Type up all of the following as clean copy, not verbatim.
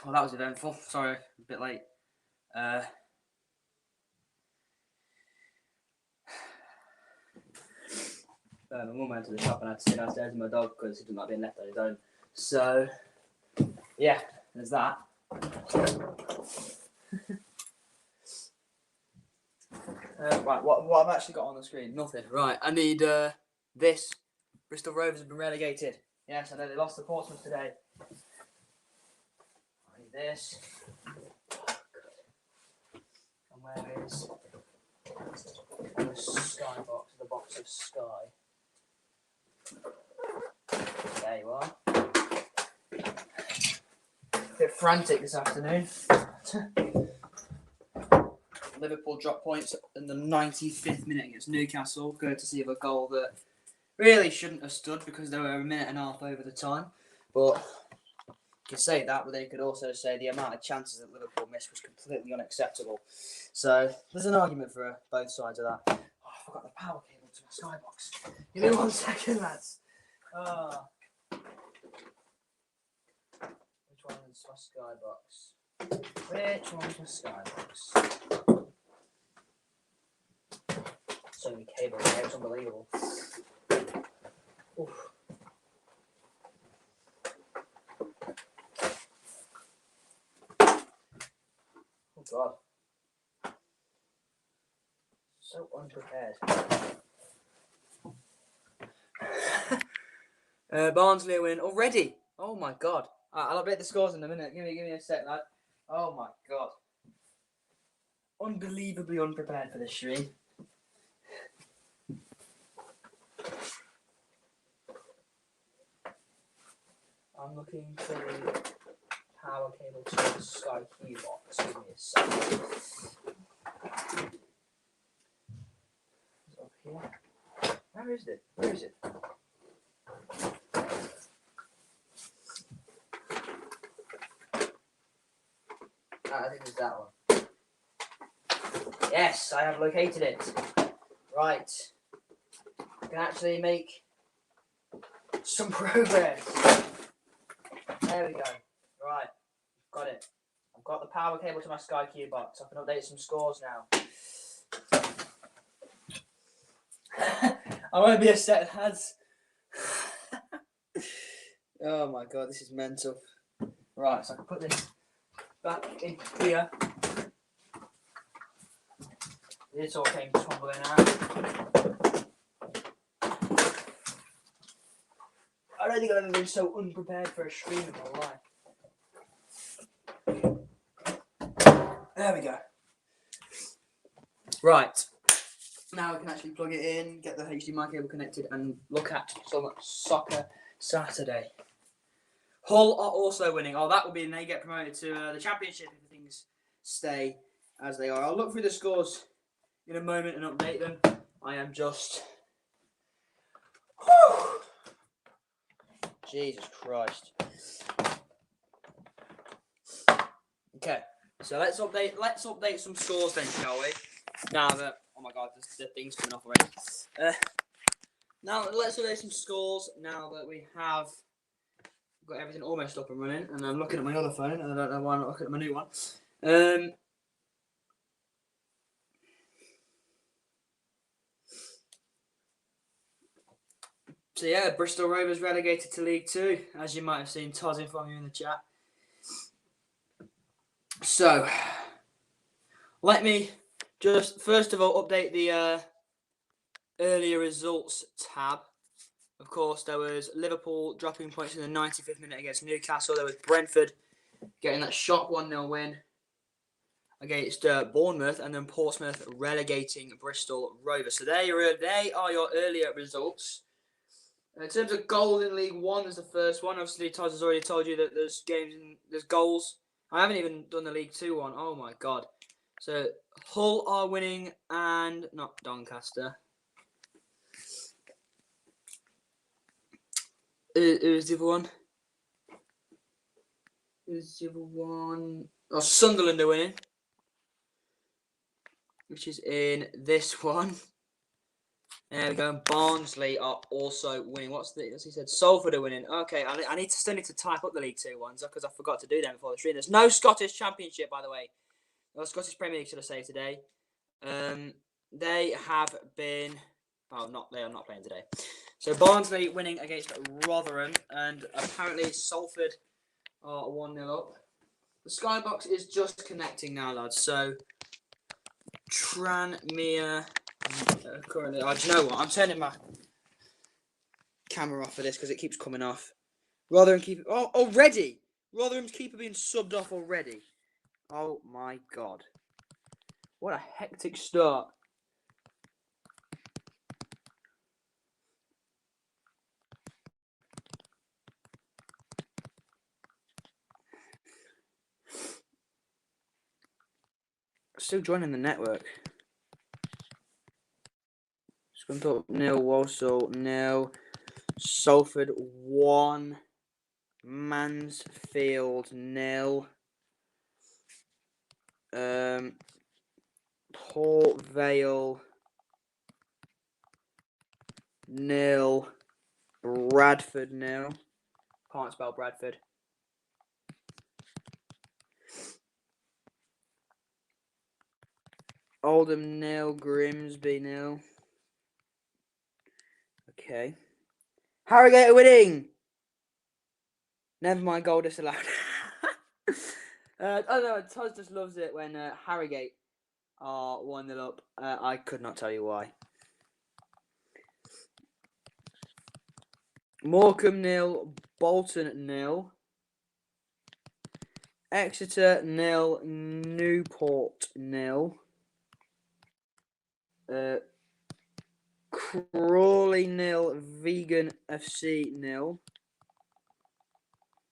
Well, that was eventful. Sorry, a bit late. My mum went to the shop and I had to sit downstairs with my dog because he didn't like being left on his own. So, yeah, there's that. Right, what I've actually got on the screen? Nothing. Right, I need this. Bristol Rovers have been relegated. Yes, I know they lost to Portsmouth today. I need this. And where is the Sky box? The box of Sky. There you are. A bit frantic this afternoon. Liverpool dropped points in the 95th minute against Newcastle, courtesy of a goal that really shouldn't have stood because they were a minute and a half over the time. But you can say that, but they could also say the amount of chances that Liverpool missed was completely unacceptable. So there's an argument for both sides of that. Oh, I forgot the power cable to my Skybox. Give me 1 second, lads. Which one's my Skybox? Which one's my Skybox? So many cables there, it's unbelievable. Oof. Oh God. So unprepared. Barnsley are winning already. Oh my God. I'll update the scores in a minute. Give me a sec, lad. Oh my God. Unbelievably unprepared for this stream. I'm looking for the power cable to the Sky Q box. Give me a second. It's up here. Where is it? Where is it? I think it's that one. Yes, I have located it. Right. I can actually make some progress. There we go. Right. Got it. I've got the power cable to my Sky Q box. I can update some scores now. I won't be a set of lads. Oh my God, this is mental. Right, so I can put this back in here. This all came tumbling out. I don't think I've ever been so unprepared for a stream in my life. There we go. Right. Now we can actually plug it in, get the HDMI cable connected, and look at some Soccer Saturday. Hull are also winning. Oh, that will be, and they get promoted to the Championship if things stay as they are. I'll look through the scores in a moment and update them. I am just... Whew. Jesus Christ. Okay, so let's update some scores then, shall we? Now that, oh my God, the thing's coming off already. Now let's update some scores now that we have got everything almost up and running, and I'm looking at my other phone, and I don't know why I'm not looking at my new one. So yeah, Bristol Rovers relegated to League Two, as you might have seen tossing from you in the chat. So, let me just first of all update the earlier results tab. Of course, there was Liverpool dropping points in the 95th minute against Newcastle. There was Brentford getting that shock 1-0 win against Bournemouth, and then Portsmouth relegating Bristol Rovers. So they are your earlier results. In terms of goals in League One, there's the first one. Obviously, Toz has already told you that there's goals. I haven't even done the League Two one. Oh my God. So Hull are winning, and not Doncaster. Who's the other one? Who's the other one? Oh, Sunderland are winning, which is in this one. There we go. And Barnsley are also winning. What's he said? Salford are winning. Okay, I still need to type up the League Two ones because I forgot to do them before the stream. There's no Scottish Championship, by the way. No Scottish Premier League, should I say today? They have been. Oh, they are not playing today. So Barnsley winning against Rotherham, and apparently Salford are 1-0 up. The Skybox is just connecting now, lads. So Tranmere currently. Oh, do you know what? I'm turning my camera off for this because it keeps coming off. Rotherham keeper. Oh, already! Rotherham's keeper being subbed off already. Oh my god! What a hectic start. Still joining the network. Scunthorpe 0, Walsall 0, Salford 1, Mansfield 0, Port Vale 0, Bradford 0. Can't spell Bradford. Oldham 0, Grimsby 0. Okay. Harrogate are winning! Never mind, goal disallowed. Oh no, Toz just loves it when Harrogate are 1-0 up. I could not tell you why. Morecambe 0, Bolton 0. Exeter 0, Newport 0. Crawley 0, Vegan FC 0.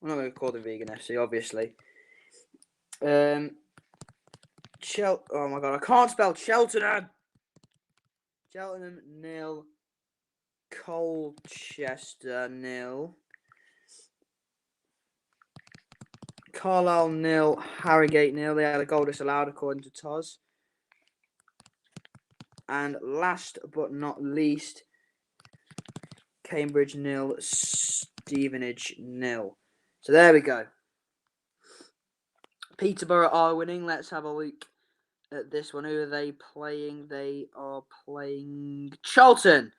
I'm not going to call them Vegan FC, obviously. Oh my god, I can't spell Cheltenham. Cheltenham 0, Colchester 0. Carlisle 0, Harrogate 0. They had a goal disallowed according to Toz. And last but not least, Cambridge 0, Stevenage 0. So there we go. Peterborough are winning. Let's have a look at this one. Who are they playing? They are playing Charlton.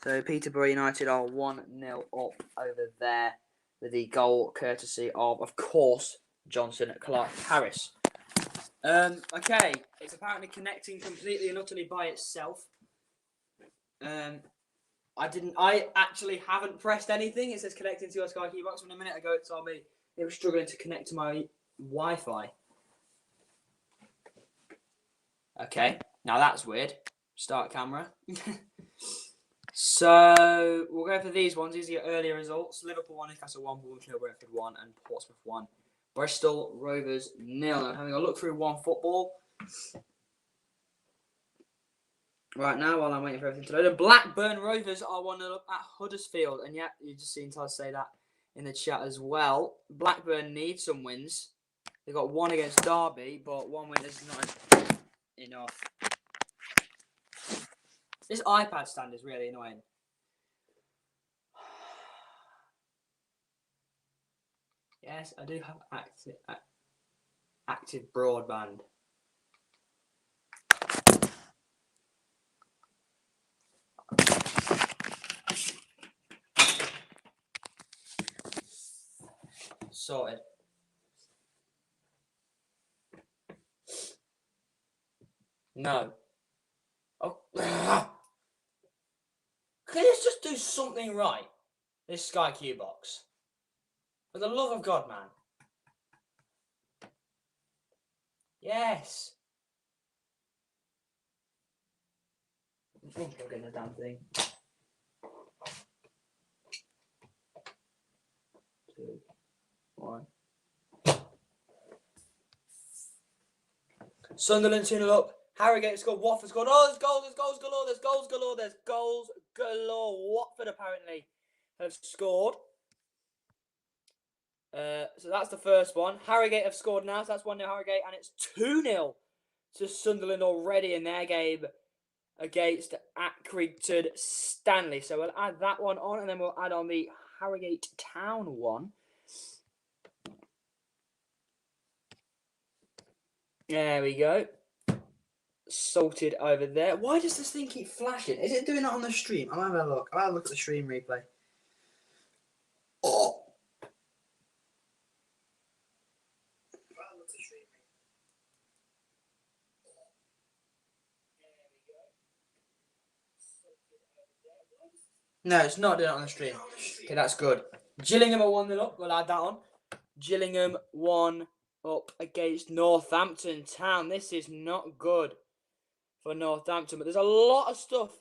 So Peterborough United are 1-0 up over there with the goal courtesy of course, Johnson Clark Harris. Okay, it's apparently connecting completely and utterly by itself. I actually haven't pressed anything. It says connecting to your Sky Keybox. When a minute ago it told me it was struggling to connect to my Wi-Fi. Okay, now that's weird. Start camera. So we'll go for these ones. These are your earlier results. Liverpool 1, Newcastle 1, Bournemouth, Brentford 1, and Portsmouth 1. Bristol Rovers 0. I'm having a look through One Football right now while I'm waiting for everything to load. And Blackburn Rovers are 1-0 up at Huddersfield. And yeah, you just seen Todd say that in the chat as well. Blackburn need some wins. They got one against Derby, but one win is not enough. This iPad stand is really annoying. Yes, I do have active broadband. Sorted. No. Oh. Can this just do something right? This Sky Q box. For the love of God, man. Yes. I'm getting the damn thing. 2, 1. Sunderland 2-0 up. Harrogate scored. Watford scored. Oh, there's goals galore. There's goals galore. Watford apparently have scored. So that's the first one. Harrogate have scored now. So that's 1-0 Harrogate. And it's 2-0 to Sunderland already in their game against Accrington Stanley. So we'll add that one on, and then we'll add on the Harrogate Town one. There we go. Sorted over there. Why does this thing keep flashing? Is it doing that on the stream? I'm having a look. I'll have a look at the stream replay. Oh. No, it's not doing it on the stream. Okay, that's good. Gillingham are 1-0 up. We'll add that on. Gillingham 1 up against Northampton Town. This is not good for Northampton, but there's a lot of stuff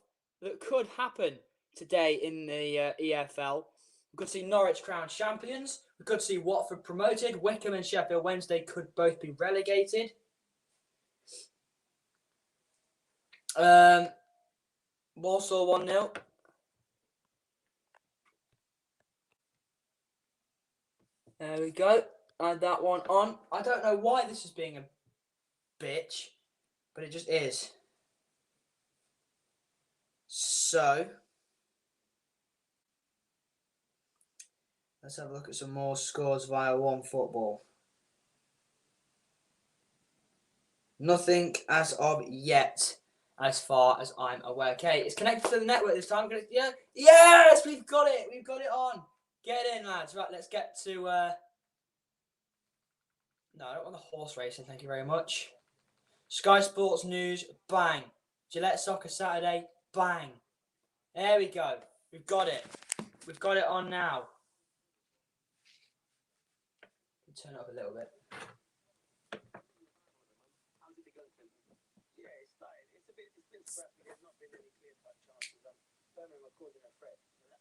that could happen today in the EFL. We could see Norwich crowned champions. We could see Watford promoted. Wycombe and Sheffield Wednesday could both be relegated. Walsall 1-0. There we go. Add that one on. I don't know why this is being a bitch, but it just is. So, let's have a look at some more scores via OneFootball. Nothing as of yet, as far as I'm aware. Okay, it's connected to the network this time. Yeah, yes, we've got it. We've got it on. Get in, lads. Right, let's get to... No, I don't want the horse racing, thank you very much. Sky Sports News, bang. Gillette Soccer Saturday, bang. There we go. We've got it. We've got it on now. Turn it up a little bit.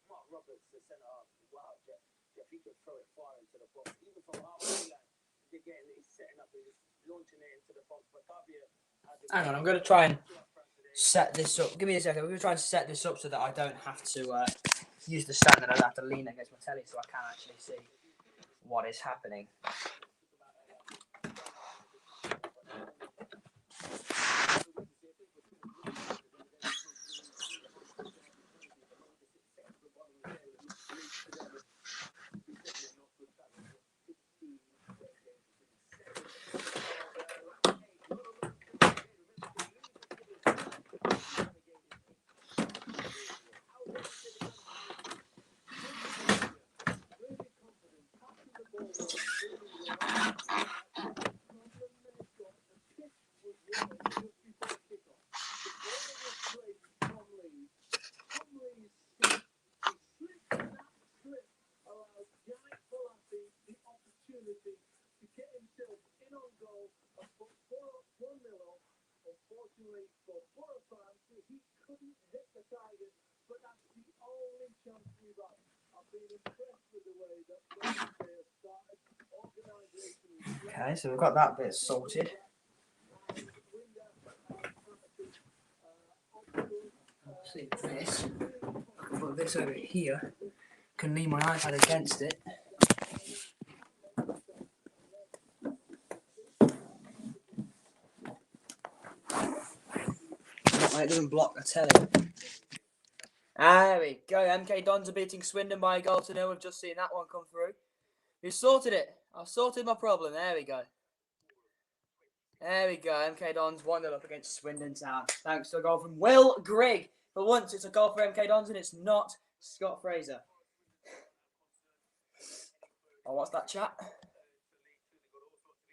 Mark Roberts, the centre half. Wow, Jeff, he could throw it far into the box. Even from halfway line, he's setting up and just launching it into the box. But hang on, I'm going to try and set this up. Give me a second. We're going to try and set this up so that I don't have to use the stand, and I don't have to lean against my telly so I can actually see what is happening. Okay, so we've got that bit sorted. See this. I can put this over here. Can lean my iPad against it. It doesn't block the telly. There we go. MK Dons are beating Swindon by a goal to 0. We've just seen that one come through. We sorted it. I've sorted my problem. There we go. There we go. MK Dons 1-0 up against Swindon Town. Thanks to a goal from Will Grigg. For once, it's a goal for MK Dons and it's not Scott Fraser. Oh, what's that, chat?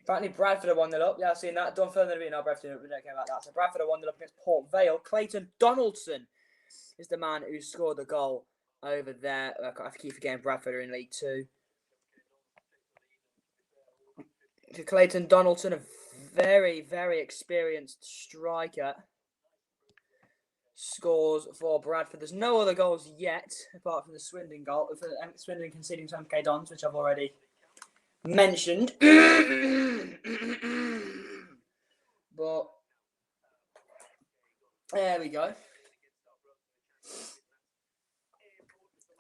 Apparently Bradford are 1-0 up. Yeah, I've seen that. Dunfermline are beating our Bradford. We don't care about that. So Bradford are 1-0 up against Port Vale. Clayton Donaldson is the man who scored the goal over there. I keep forgetting Bradford are in League 2. Clayton Donaldson, a very, very experienced striker, scores for Bradford. There's no other goals yet, apart from the Swindon goal. Swindon conceding to MK Dons, which I've already mentioned. But there we go.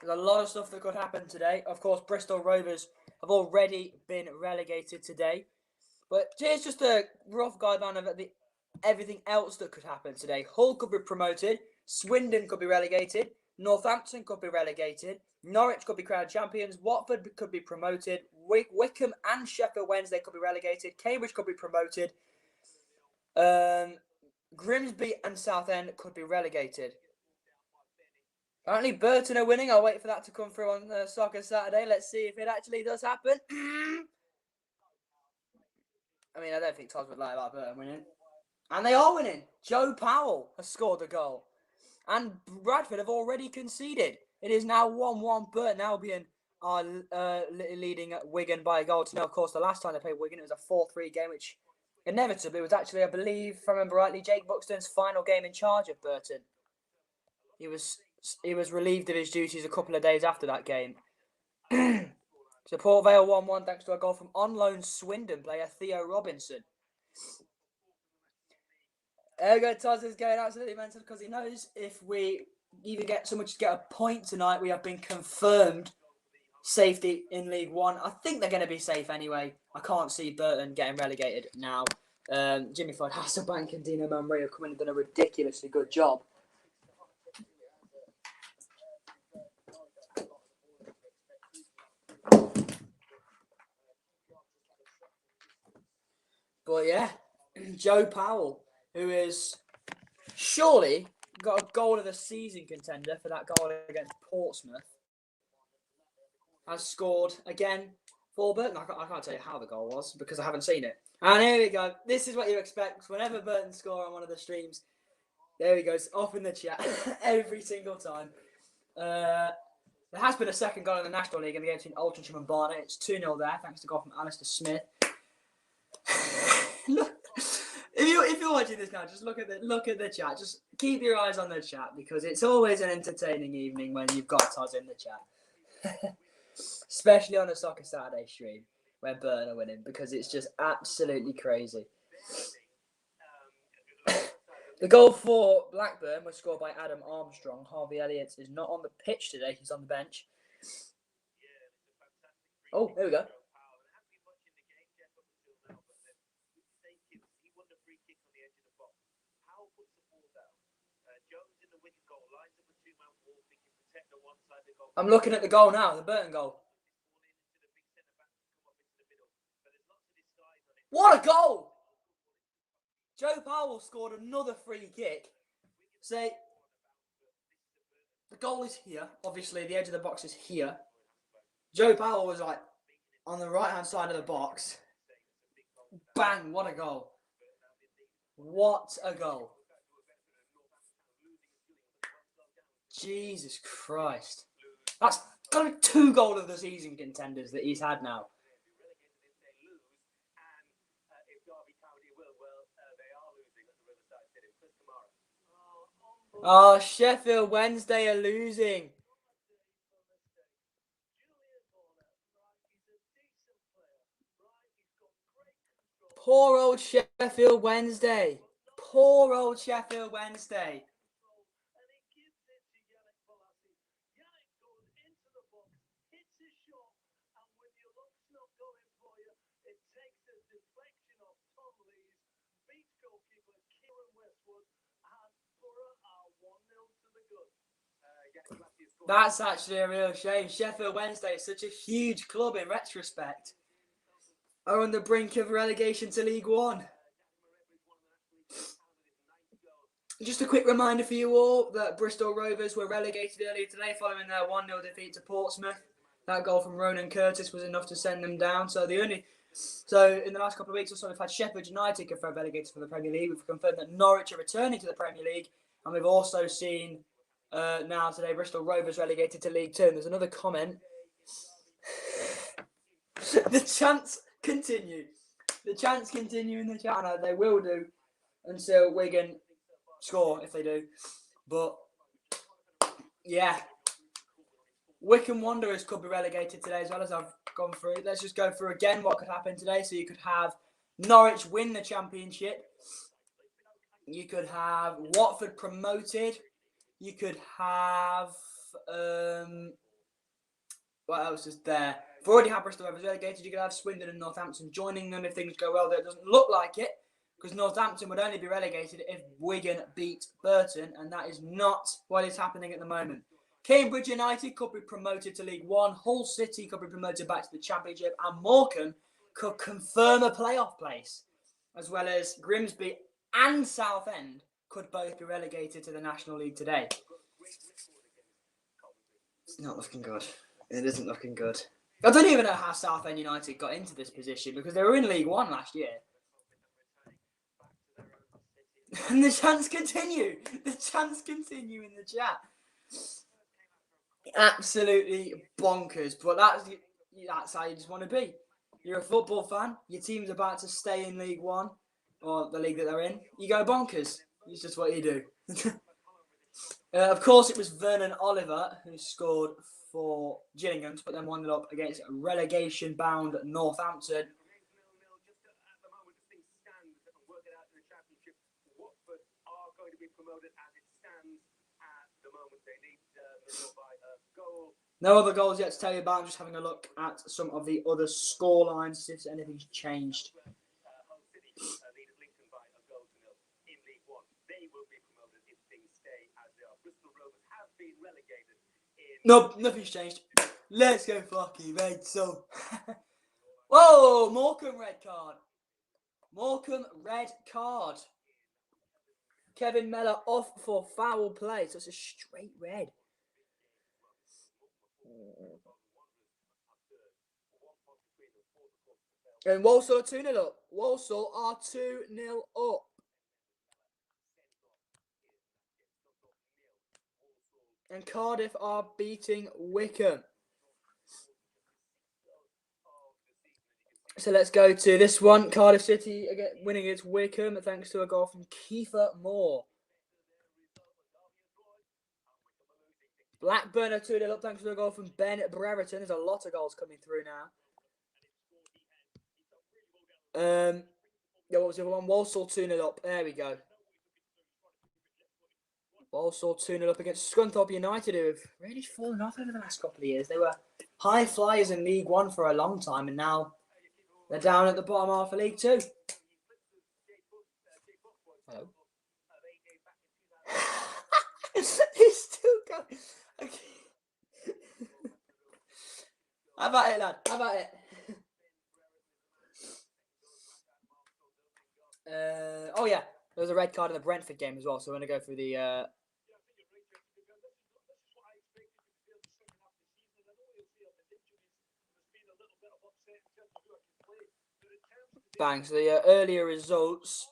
There's a lot of stuff that could happen today. Of course, Bristol Rovers have already been relegated today. But here's just a rough guideline of the everything else that could happen today. Hull could be promoted. Swindon could be relegated. Northampton could be relegated. Norwich could be crowned champions. Watford could be promoted. Wickham and Sheffield Wednesday could be relegated. Cambridge could be promoted. Grimsby and Southend could be relegated. Apparently Burton are winning. I'll wait for that to come through on Soccer Saturday. Let's see if it actually does happen. I mean, I don't think Todd would lie about Burton winning. And they are winning. Joe Powell has scored a goal. And Bradford have already conceded. It is now 1-1. Burton Albion are leading Wigan by a goal to nil. Of course, the last time they played Wigan, it was a 4-3 game, which inevitably was actually, I believe, if I remember rightly, Jake Buxton's final game in charge of Burton. He was relieved of his duties a couple of days after that game. So Port Vale 1-1 thanks to a goal from on-loan Swindon player Theo Robinson. Ergo Toz is going absolutely mental because he knows if we either get a point tonight, we have been confirmed safety in League One. I think they're going to be safe anyway. I can't see Burton getting relegated now. Jimmy Floyd, Hasselbank and Dino Manri have come in and done a ridiculously good job. But yeah, Joe Powell, who is surely got a goal of the season contender for that goal against Portsmouth, has scored again for Burton. I can't tell you how the goal was because I haven't seen it. And here we go. This is what you expect whenever Burton score on one of the streams. There he goes, off in the chat every single time. There has been a second goal in the National League in the game between Altrincham and Barnet. It's 2-0 there, thanks to a goal from Alistair Smith. Look, if you're watching this now, just look at the chat. Just keep your eyes on the chat because it's always an entertaining evening when you've got Toz in the chat, especially on a Soccer Saturday stream where Burton are winning because it's just absolutely crazy. The goal for Blackburn was scored by Adam Armstrong. Harvey Elliott is not on the pitch today; he's on the bench. Oh, there we go. I'm looking at the goal now, the Burton goal. What a goal! Joe Powell scored another free kick. Say, the goal is here. Obviously, the edge of the box is here. Joe Powell was like on the right-hand side of the box. Bang, what a goal. What a goal. Jesus Christ. That's got to be 2 goal of the season contenders that he's had now. Oh, Sheffield Wednesday are losing. Poor old Sheffield Wednesday. Poor old Sheffield Wednesday. That's actually a real shame. Sheffield Wednesday is such a huge club in retrospect. Are on the brink of relegation to League One. Just a quick reminder for you all that Bristol Rovers were relegated earlier today following their 1-0 defeat to Portsmouth. That goal from Ronan Curtis was enough to send them down. So in the last couple of weeks or so, we've had Sheffield United confirmed relegated from the Premier League. We've confirmed that Norwich are returning to the Premier League. And we've also seen now today Bristol Rovers relegated to League Two. And there's another comment. The chants continue. The chants continue in the chat. I know they will do until Wigan score if they do. But yeah, Wycombe Wanderers could be relegated today as well, as I've gone through. Let's just go through again what could happen today. So you could have Norwich win the championship. You could have Watford promoted. You could have what else is there? We've already had Bristol Rovers relegated. You could have Swindon and Northampton joining them if things go well. That doesn't look like it, because Northampton would only be relegated if Wigan beat Burton, and that is not what is happening at the moment. Cambridge United could be promoted to League One, Hull City could be promoted back to the Championship, and Morecambe could confirm a playoff place, as well as Grimsby and Southend could both be relegated to the National League today. It's not looking good. It isn't looking good. I don't even know how Southend United got into this position, because they were in League One last year. And the chants continue. The chants continue in the chat. Absolutely bonkers. But that's how you just want to be. You're a football fan. Your team's about to stay in League One, or the league that they're in. You go bonkers. It's just what you do. Of course, it was Vernon Oliver who scored for Gillingham to put them 1-0 up against relegation-bound Northampton. No other goals yet to tell you about. I'm just having a look at some of the other score lines to see if anything's changed. Nope, nothing's changed. Let's go fucking red, so. Whoa, Morecambe red card. Morecambe red card. Kevin Mellor off for foul play, so it's a straight red. And Walsall are 2-0 up. Walsall are 2-0 up. And Cardiff are beating Wycombe. So let's go to this one. Cardiff City winning against Wycombe thanks to a goal from Kiefer Moore. Blackburn are 2-0 up thanks to a goal from Ben Brereton. There's a lot of goals coming through now. What was the other one? Walsall 2-0 up. There we go. Walsall 2-0 up against Scunthorpe United, who have really fallen off over the last couple of years. They were high flyers in League One for a long time, and now they're down at the bottom half of League Two. Hello. He's still going. Okay. How about it, lad? How about it? Oh yeah, there was a red card in the Brentford game as well. So we're gonna go through the. Bang. So the earlier results.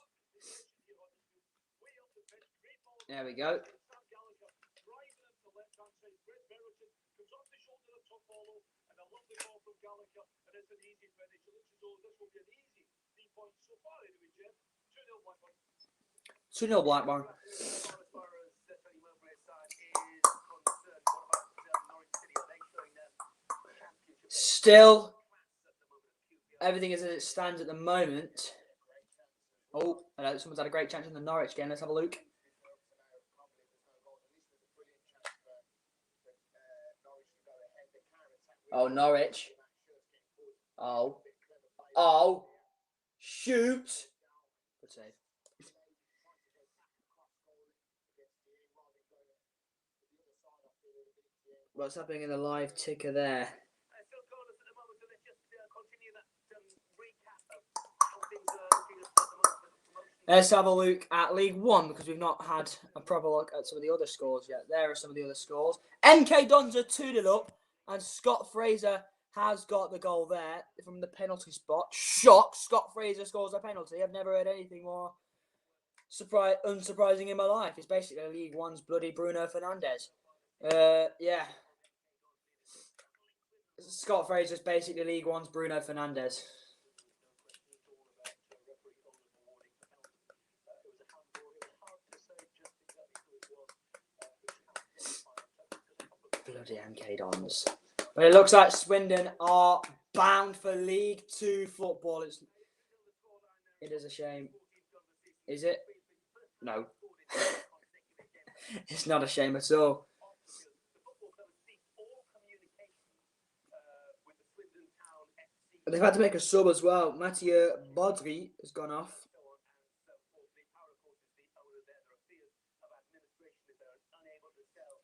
There we go. Two 2-0 Blackburn. Still, everything is as it stands at the moment. Oh, hello, someone's had a great chance in the Norwich game. Let's have a look. Oh, Norwich. Oh. Oh. Shoot. Good save. What's happening in the live ticker there? Let's have a look at League One, because we've not had a proper look at some of the other scores yet. There are some of the other scores. MK Dons are 2-0 up, and Scott Fraser has got the goal there from the penalty spot. Shock! Scott Fraser scores a penalty. I've never heard anything more unsurprising in my life. It's basically League One's bloody Bruno Fernandes. Yeah. Scott Fraser's basically League One's Bruno Fernandes. Bloody MK Dons. But it looks like Swindon are bound for League Two football. It is a shame. Is it? No. It's not a shame at all. But they've had to make a sub as well. Mathieu Baudry has gone off.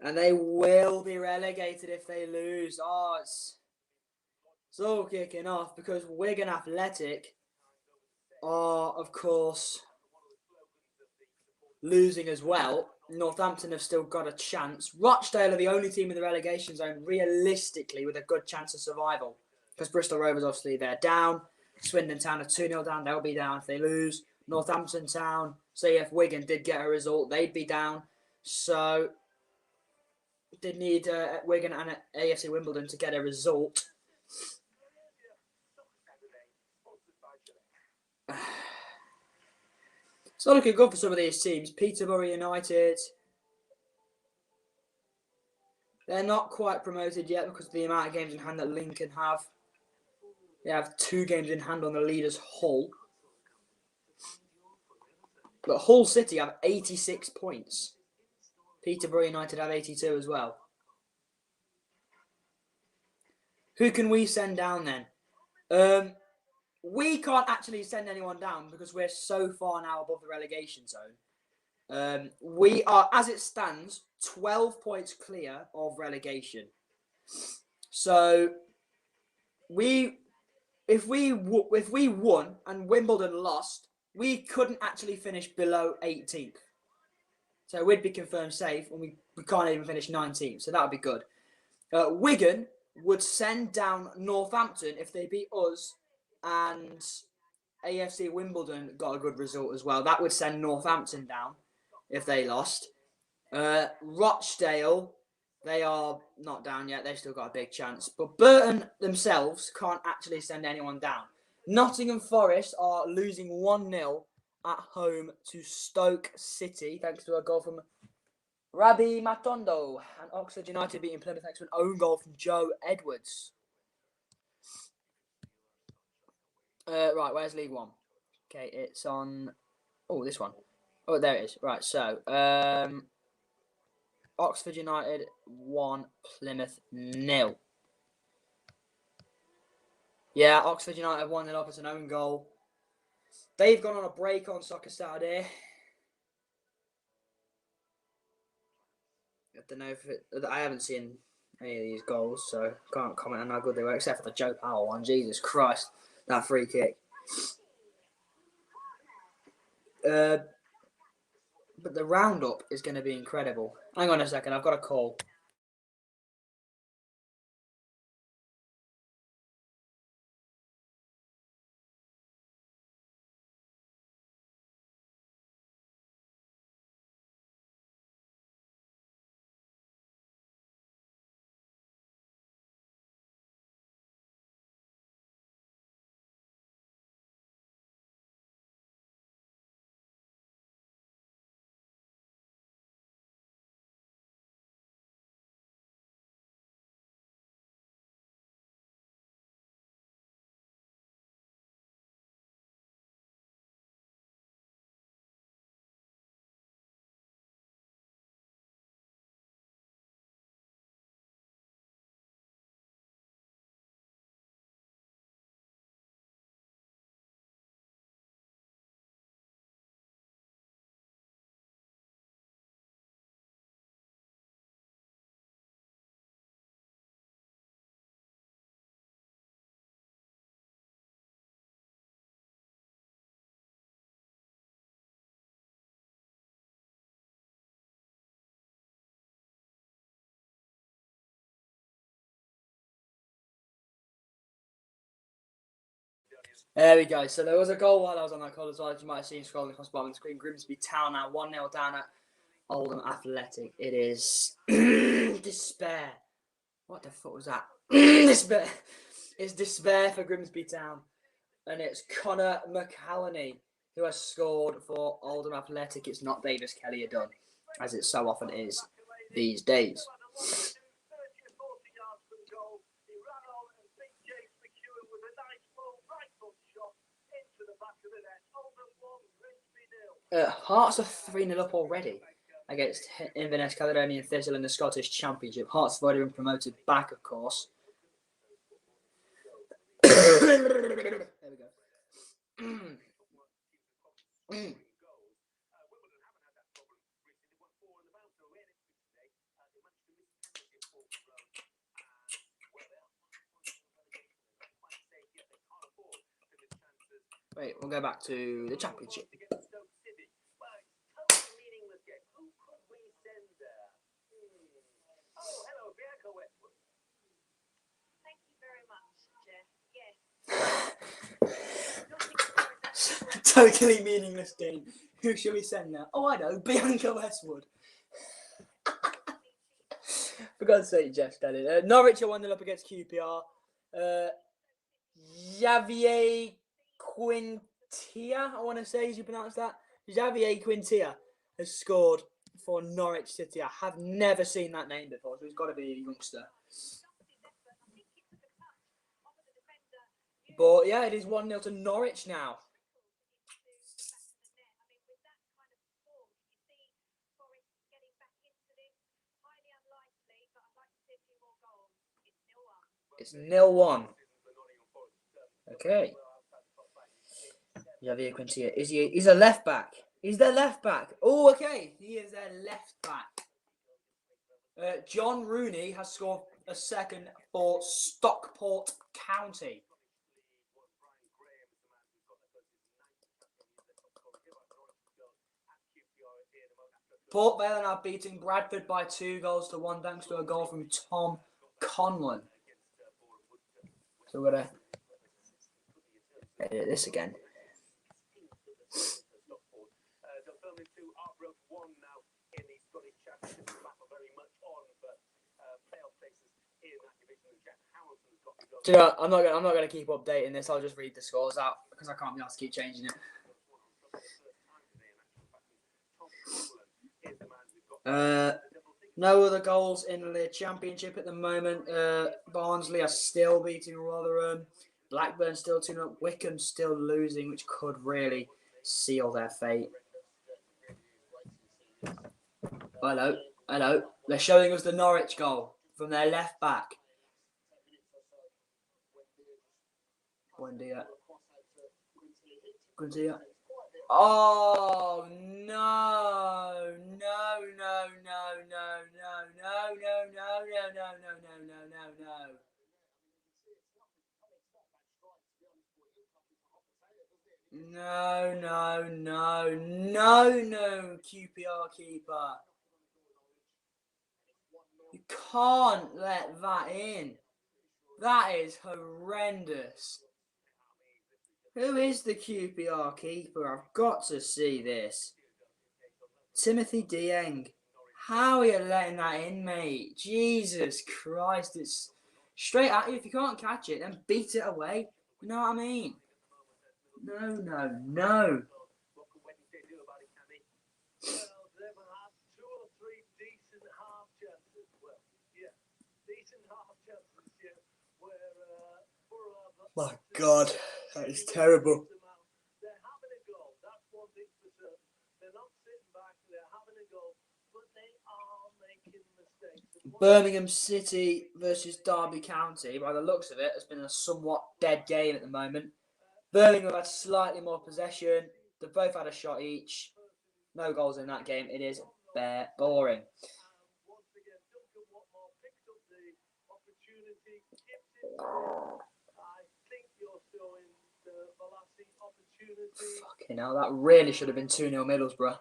And they will be relegated if they lose. Oh, it's all kicking off because Wigan Athletic are, of course, losing as well. Northampton have still got a chance. Rochdale are the only team in the relegation zone, realistically, with a good chance of survival. Because Bristol Rovers, obviously, they're down. Swindon Town are 2-0 down. They'll be down if they lose. Northampton Town, say if Wigan did get a result, they'd be down. So, they need Wigan and AFC Wimbledon to get a result. It's not looking good for some of these teams. Peterborough United, they're not quite promoted yet because of the amount of games in hand that Lincoln have. They have 2 games in hand on the leaders, Hull. But Hull City have 86 points. Peterborough United have 82 as well. Who can we send down then? We can't actually send anyone down because we're so far now above the relegation zone. We are, as it stands, 12 points clear of relegation. So, if we won and Wimbledon lost, we couldn't actually finish below 18th. So we'd be confirmed safe, and we can't even finish 19th. So that would be good. Wigan would send down Northampton if they beat us, and AFC Wimbledon got a good result as well. That would send Northampton down if they lost. Rochdale, they are not down yet. They've still got a big chance. But Burton themselves can't actually send anyone down. Nottingham Forest are losing 1-0 at home to Stoke City, thanks to a goal from Rabbi Matondo. And Oxford United beating Plymouth thanks to an own goal from Joe Edwards. Right, where's League One? Okay, it's on... Oh, this one. Oh, there it is. Right, so... Oxford United 1, Plymouth 0. Yeah, Oxford United 1-0 up as an own goal. They've gone on a break on Soccer Saturday. I don't know if I haven't seen any of these goals, so can't comment on how good they were, except for the Joe Powell one. Jesus Christ, that free kick. But the roundup is going to be incredible. Hang on a second, I've got a call. There we go. So there was a goal while I was on that call as well, as you might have seen scrolling across the bottom of the screen. Grimsby Town now 1-0 down at Oldham Athletic. It is despair. What the fuck was that? Despair. It's despair for Grimsby Town. And it's Connor McCallany who has scored for Oldham Athletic. It's not Davis Kelly done, as it so often is these days. Hearts are 3-0 up already against Inverness, Caledonian Thistle in the Scottish Championship. Hearts have already been promoted back, of course. There we go. Wait, we'll go back to the Championship. Totally meaningless game. Who shall we send now? Oh, I know, Bianca Westwood. For God's sake, Jeff said it. Norwich are 1-0 up against QPR. Javier Quintia, I want to say, as you pronounce that. Javier Quintia has scored for Norwich City. I have never seen that name before, so he's got to be a youngster. But yeah, it is 1-0 to Norwich now. It's 0-1. Okay. Javier Quintia. He's a left back. He's their left back. Oh, okay. He is their left back. John Rooney has scored a second for Stockport County. Port Vale are now beating Bradford by 2-1 thanks to a goal from Tom Conlon. So we're going to edit this again. Do you know, I'm not gonna keep updating this. I'll just read the scores out because I can't be asked to keep changing it. No other goals in the Championship at the moment. Barnsley are still beating Rotherham. Blackburn still 2-0. Wycombe still losing, which could really seal their fate. Hello. They're showing us the Norwich goal from their left back. Buendia. Oh no. No, QPR keeper. You can't let that in. That is horrendous. Who is the QPR keeper? I've got to see this. Timothy Dieng. How are you letting that in, mate? Jesus Christ, it's straight at you. If you can't catch it, then beat it away. You know what I mean? No. My God, that is terrible. Birmingham City versus Derby County, by the looks of it, has been a somewhat dead game at the moment. Birmingham have had slightly more possession. They've both had a shot each. No goals in that game. It is bare boring. Fucking hell, that really should have been 2-0 Middlesbrough.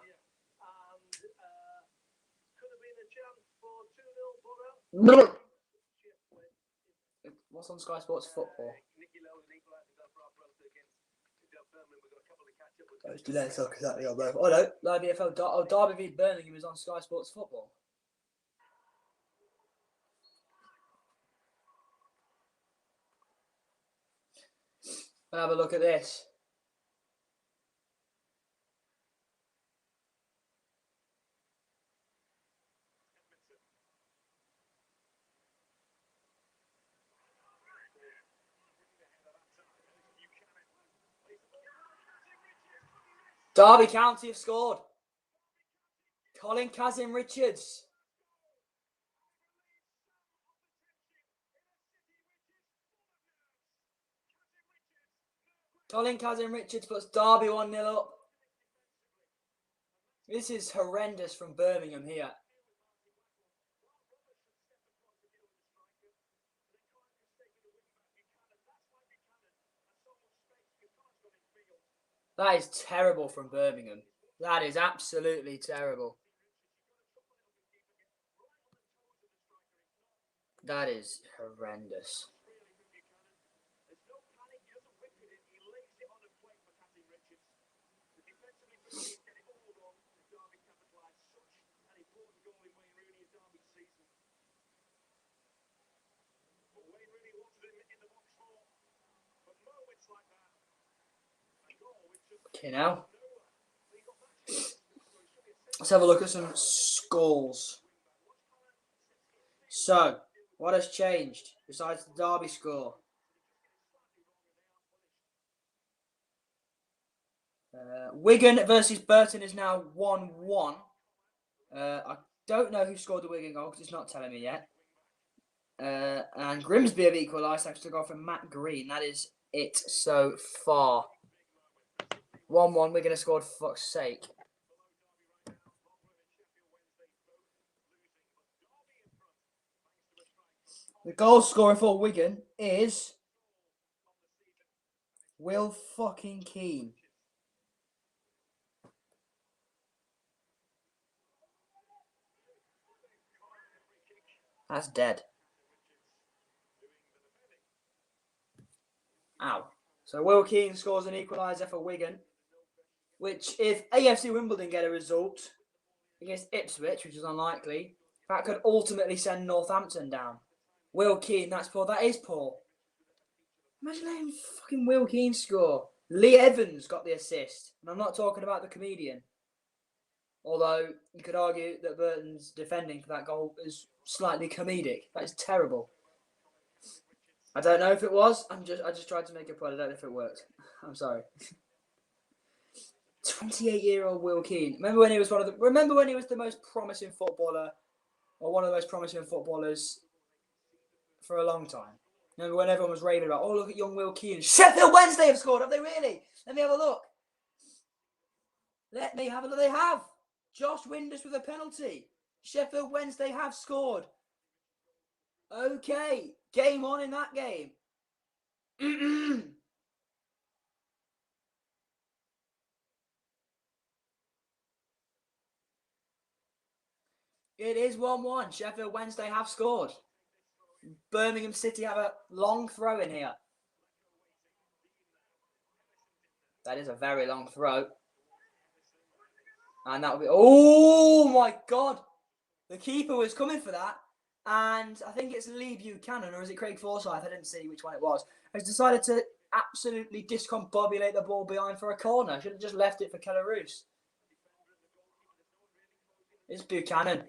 What's on Sky Sports Football? Let's look exactly on both. Oh no, Live EFL. Derby v Birmingham is on Sky Sports Football. Have a look at this. Derby County have scored. Colin Kazim-Richards. Colin Kazim-Richards puts Derby 1-0 up. This is horrendous from Birmingham here. That is terrible from Birmingham. That is absolutely terrible. That is horrendous. Okay, now let's have a look at some scores. So, what has changed besides the Derby score? Wigan versus Burton is now 1-1. I don't know who scored the Wigan goal because it's not telling me yet. And Grimsby have equalised thanks to a goal from Matt Green. That is it so far. 1-1, Wigan have scored, for fuck's sake. The goal scorer for Wigan is Will fucking Keane. That's dead. Ow. So Will Keane scores an equaliser for Wigan, which if AFC Wimbledon get a result against Ipswich, which is unlikely, that could ultimately send Northampton down. Will Keane, that's poor. That is poor. Imagine letting fucking Will Keane score. Lee Evans got the assist, and I'm not talking about the comedian. Although you could argue that Burton's defending for that goal is slightly comedic. That is terrible. I don't know if it was. I just tried to make a point. I don't know if it worked. I'm sorry. 28-year-old Will Keane. Remember when he was the most promising footballer, or one of the most promising footballers for a long time? Remember when everyone was raving about, oh, look at young Will Keane. Sheffield Wednesday have scored. Have they really? Let me have a look. They have. Josh Windus with a penalty. Sheffield Wednesday have scored. Okay. Game on in that game. It is 1-1. Sheffield Wednesday have scored. Birmingham City have a long throw in here. That is a very long throw. And that will be... Oh, my God. The keeper was coming for that. And I think it's Lee Buchanan, or is it Craig Forsyth? I didn't see which one it was. Has decided to absolutely discombobulate the ball behind for a corner. Should have just left it for Keller-Roos. It's Buchanan.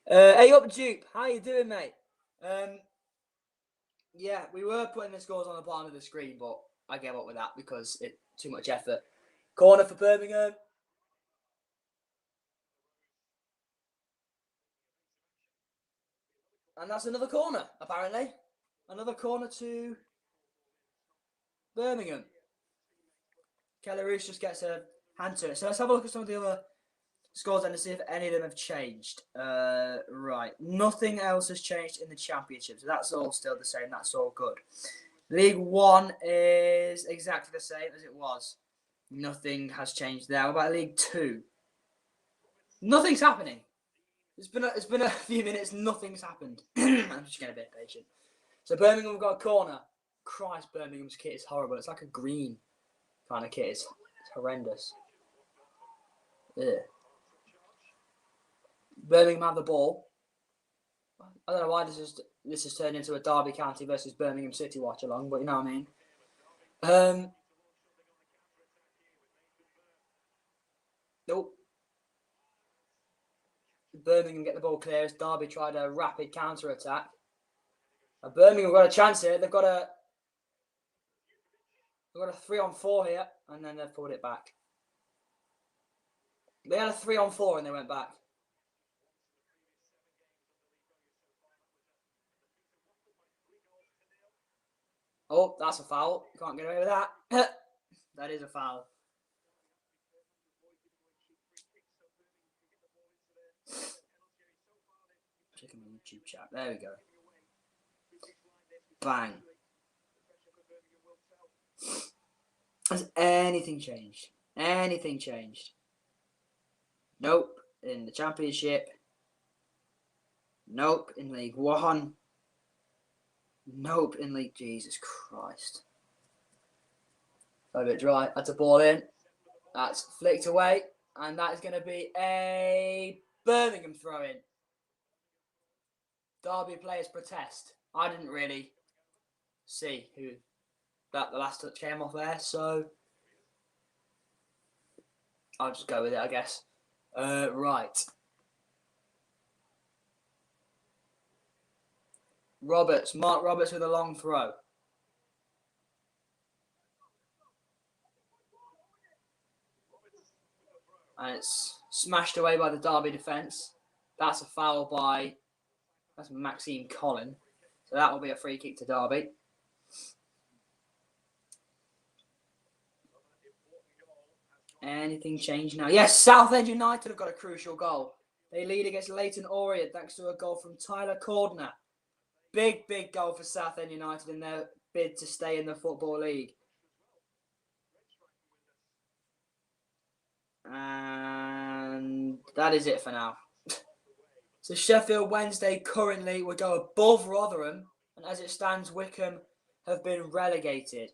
Hey up, Dupe. How you doing, mate? Yeah, we were putting the scores on the bottom of the screen, but I gave up with that because it's too much effort. Corner for Birmingham. And that's another corner, apparently. Another corner to Birmingham. Keller-Roos just gets a hand to it. So let's have a look at some of the other scores and see if any of them have changed. Right. Nothing else has changed in the championship. So that's all still the same. That's all good. League One is exactly the same as it was. Nothing has changed there. What about League Two? Nothing's happening. It's been a few minutes. Nothing's happened. I'm just getting a bit patient. So Birmingham have got a corner. Christ, Birmingham's kit is horrible. It's like a green kind of kit. It's horrendous. Ugh. Birmingham have the ball. I don't know why this has turned into a Derby County versus Birmingham City watch along, but you know what I mean. Nope. Birmingham get the ball clear as Derby tried a rapid counter attack. Birmingham got a chance here. They've got a 3-on-4 here, and then they've pulled it back. They had a 3-on-4 and they went back. Oh, that's a foul. Can't get away with that. That is a foul. Checking my YouTube chat. There we go. Bang. Has anything changed? Anything changed? Nope. In the Championship. Nope. In League One. Nope. In League... Jesus Christ. A bit dry. That's a ball in. That's flicked away. And that is going to be a Birmingham throw-in. Derby players protest. I didn't really see who the last touch came off there, so I'll just go with it, I guess. Right. Roberts. Mark Roberts with a long throw. And it's smashed away by the Derby defence. That's a foul by... That's Maxime Collin. So that will be a free kick to Derby. Anything changed now? Yes, Southend United have got a crucial goal. They lead against Leyton Orient thanks to a goal from Tyler Cordner. Big goal for Southend United in their bid to stay in the Football League. And that is it for now. So Sheffield Wednesday currently will go above Rotherham, and as it stands, Wycombe have been relegated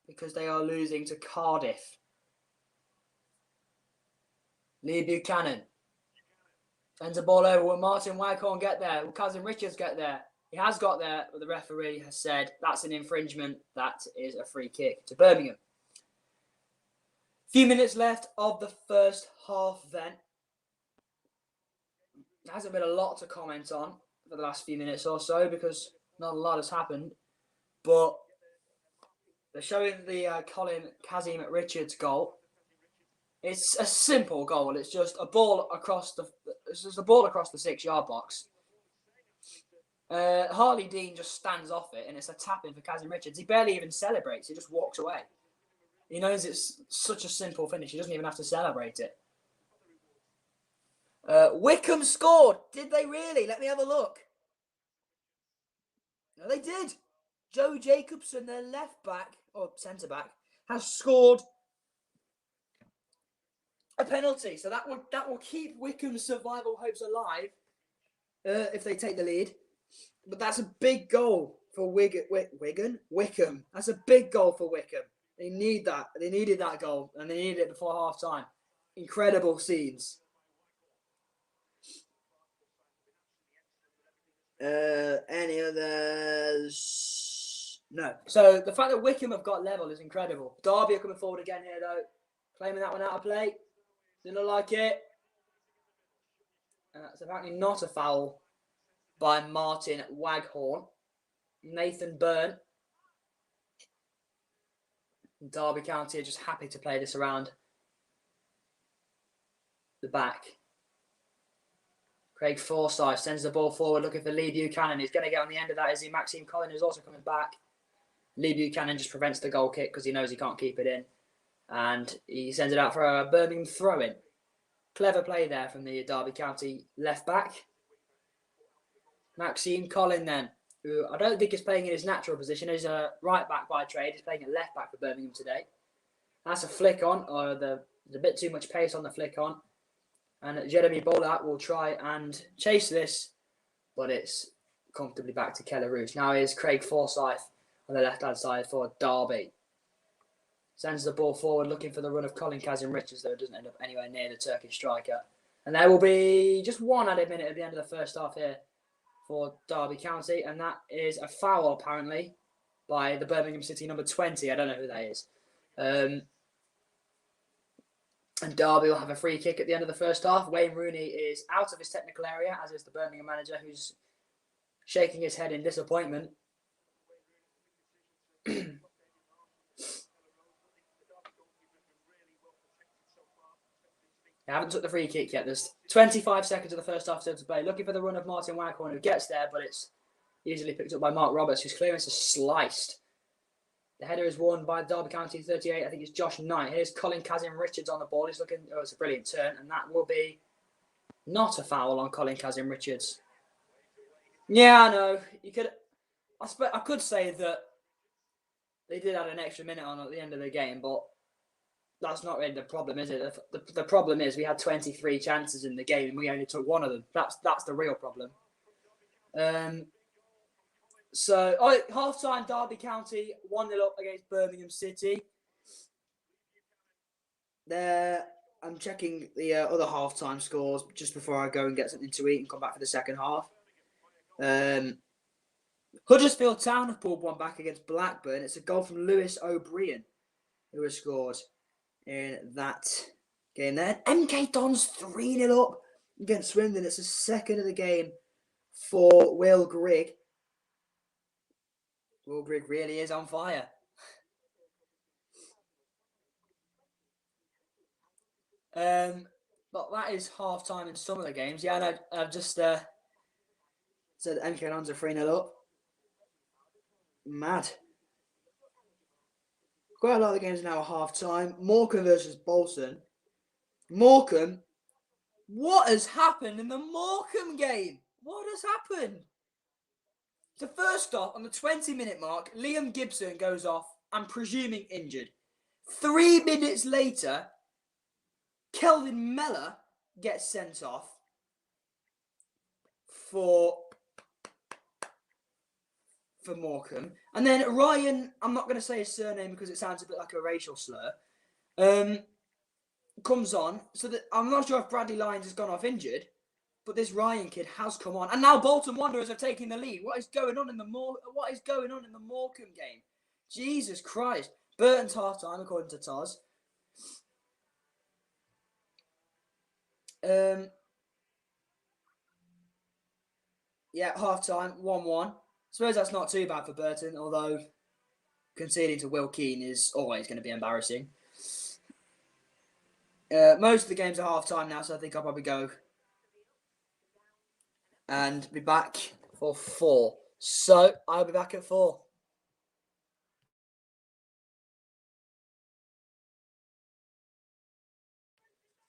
because they are losing to Cardiff. Lee Buchanan sends a ball over. Will Martin Waghorn get there? Will Kazim Richards get there? He has got there, but the referee has said that's an infringement. That is a free kick to Birmingham. Few minutes left of the first half then. There hasn't been a lot to comment on for the last few minutes or so because not a lot has happened. But they're showing the Kazim Richards goal. It's a simple goal. It's just a ball across the 6-yard box. Harley Dean just stands off it, and it's a tap-in for Kazim Richards. He barely even celebrates. He just walks away. He knows it's such a simple finish. He doesn't even have to celebrate it. Wycombe scored. Did they really? Let me have a look. No, they did. Joe Jacobson, their left back, or centre back, has scored a penalty. So that will keep Wycombe's survival hopes alive if they take the lead. But that's a big goal for Wycombe. That's a big goal for Wycombe. They need that. They needed that goal, and they needed it before half time. Incredible scenes. Any others? No. So the fact that Wycombe have got level is incredible. Derby are coming forward again here, though. Claiming that one out of play. Didn't look like it. And that's apparently not a foul by Martin Waghorn. Nathan Byrne. Derby County are just happy to play this around the back. Craig Forsyth sends the ball forward looking for Lee Buchanan. He's going to get on the end of that, is he? Maxime Collin is also coming back. Lee Buchanan just prevents the goal kick because he knows he can't keep it in. And he sends it out for a Birmingham throw-in. Clever play there from the Derby County left back. Maxime Collin then, who I don't think is playing in his natural position. He's a right back by trade. He's playing at left back for Birmingham today. That's a flick on, or there's a bit too much pace on the flick on. And Jeremy Bolat will try and chase this, but it's comfortably back to Keller Roos. Now here's Craig Forsyth on the left-hand side for Derby. Sends the ball forward, looking for the run of Colin Kazim Richards, though it doesn't end up anywhere near the Turkish striker. And there will be just one added minute at the end of the first half here for Derby County, and that is a foul, apparently, by the Birmingham City number 20. I don't know who that is. And Derby will have a free kick at the end of the first half. Wayne Rooney is out of his technical area, as is the Birmingham manager, who's shaking his head in disappointment. They haven't took the free kick yet. There's 25 seconds of the first half still to play. Looking for the run of Martin Waghorn, who gets there, but it's easily picked up by Mark Roberts, whose clearance is sliced. The header is won by Derby County 38. I think it's Josh Knight. Here's Colin Kazim Richards on the ball. He's looking. Oh, it's a brilliant turn, and that will be not a foul on Colin Kazim Richards. Yeah, I know. You could. I could say that They did add an extra minute on at the end of the game, but that's not really the problem, is it? The problem is we had 23 chances in the game and we only took one of them. That's the real problem. Half-time, Derby County 1-0 up against Birmingham City. I'm checking the other half-time scores just before I go and get something to eat and come back for the second half. Huddersfield Town have pulled one back against Blackburn. It's a goal from Lewis O'Brien who has scored in that game there. MK Dons 3-0 up against Swindon. It's the second of the game for Will Grigg. Will Grigg really is on fire. But that is half time in some of the games. Yeah, and I've just said MK Dons are 3-0 up. Mad. Quite a lot of the games now are half time. Morecambe versus Bolton. Morecambe. What has happened in the Morecambe game? What has happened? So first off, on the 20-minute mark, Liam Gibson goes off, I'm presuming injured. 3 minutes later, Kelvin Mellor gets sent off for Morecambe. And then Ryan, I'm not going to say his surname because it sounds a bit like a racial slur, comes on. So that I'm not sure if Bradley Lyons has gone off injured, but this Ryan kid has come on. And now Bolton Wanderers have taken the lead. What is going on in the Morecambe game? Jesus Christ. Burton's half time, according to Toz. Yeah, half time, 1-1. Suppose that's not too bad for Burton, although conceding to Will Keane is always going to be embarrassing. Most of the games are half time now, so I think I'll probably go and be back for 4. So I'll be back at 4.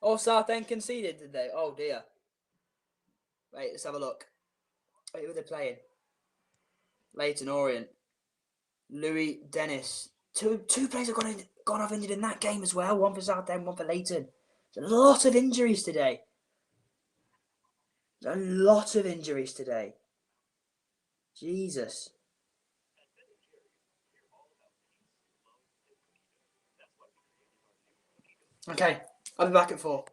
Oh, Southend conceded, did they? Oh dear. Wait, let's have a look. Wait, who are they playing? Leyton Orient. Louis Dennis. Two players have gone off injured in that game as well. One for Southend, one for Leyton. There's a lot of injuries today. Jesus. Okay, I'll be back at 4.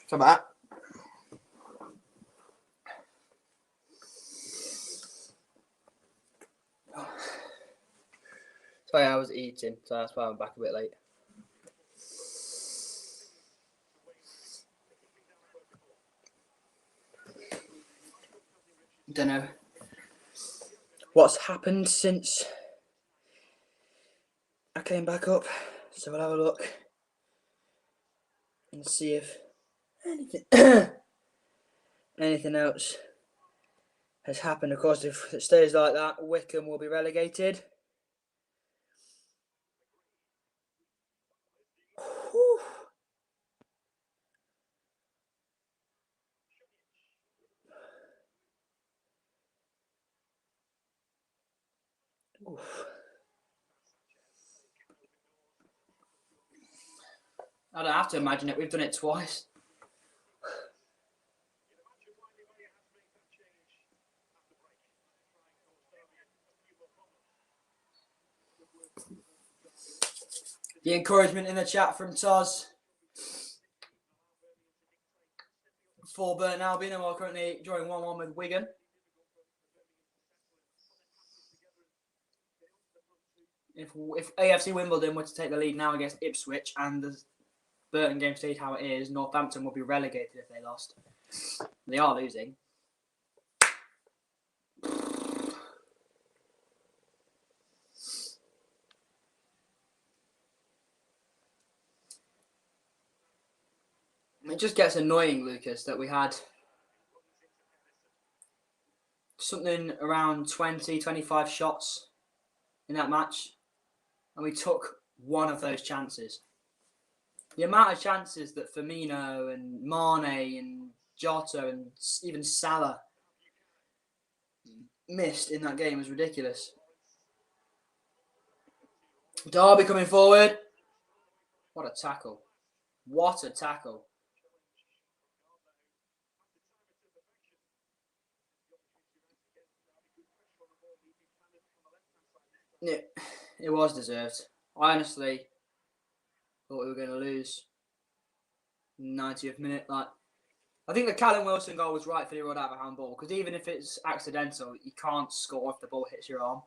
So about that. Sorry, I was eating, so that's why I'm back a bit late. Don't know what's happened since I came back up, so we'll have a look and see if anything else has happened. Of course, if it stays like that, Wickham will be relegated. Whew. Oof. I don't have to imagine it. We've done it twice. The encouragement in the chat from Toz for Burton Albion, and we're currently drawing 1-1 with Wigan. If AFC Wimbledon were to take the lead now against Ipswich and the Burton game stayed how it is, Northampton will be relegated if they lost. They are losing. It just gets annoying, Lucas, that we had something around 20, 25 shots in that match, and we took one of those chances. The amount of chances that Firmino and Mane and Jota and even Salah missed in that game was ridiculous. Derby coming forward. What a tackle. What a tackle. It was deserved. I honestly thought we were going to lose 90th minute. I think the Callum Wilson goal was rightfully ruled out of a handball, because even if it's accidental, you can't score if the ball hits your arm.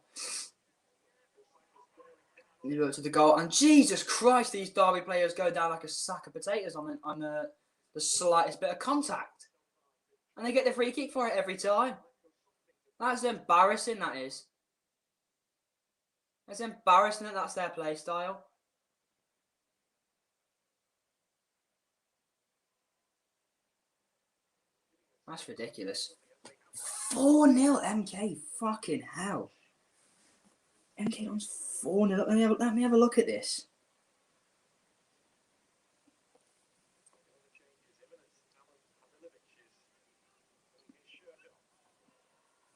You go to the goal, and Jesus Christ, these Derby players go down like a sack of potatoes on the slightest bit of contact, and they get the free kick for it every time. That's embarrassing. That is. It's embarrassing that that's their play style. That's ridiculous. 4-0 MK. Fucking hell. MK Dons 4-0. Let me have a look at this.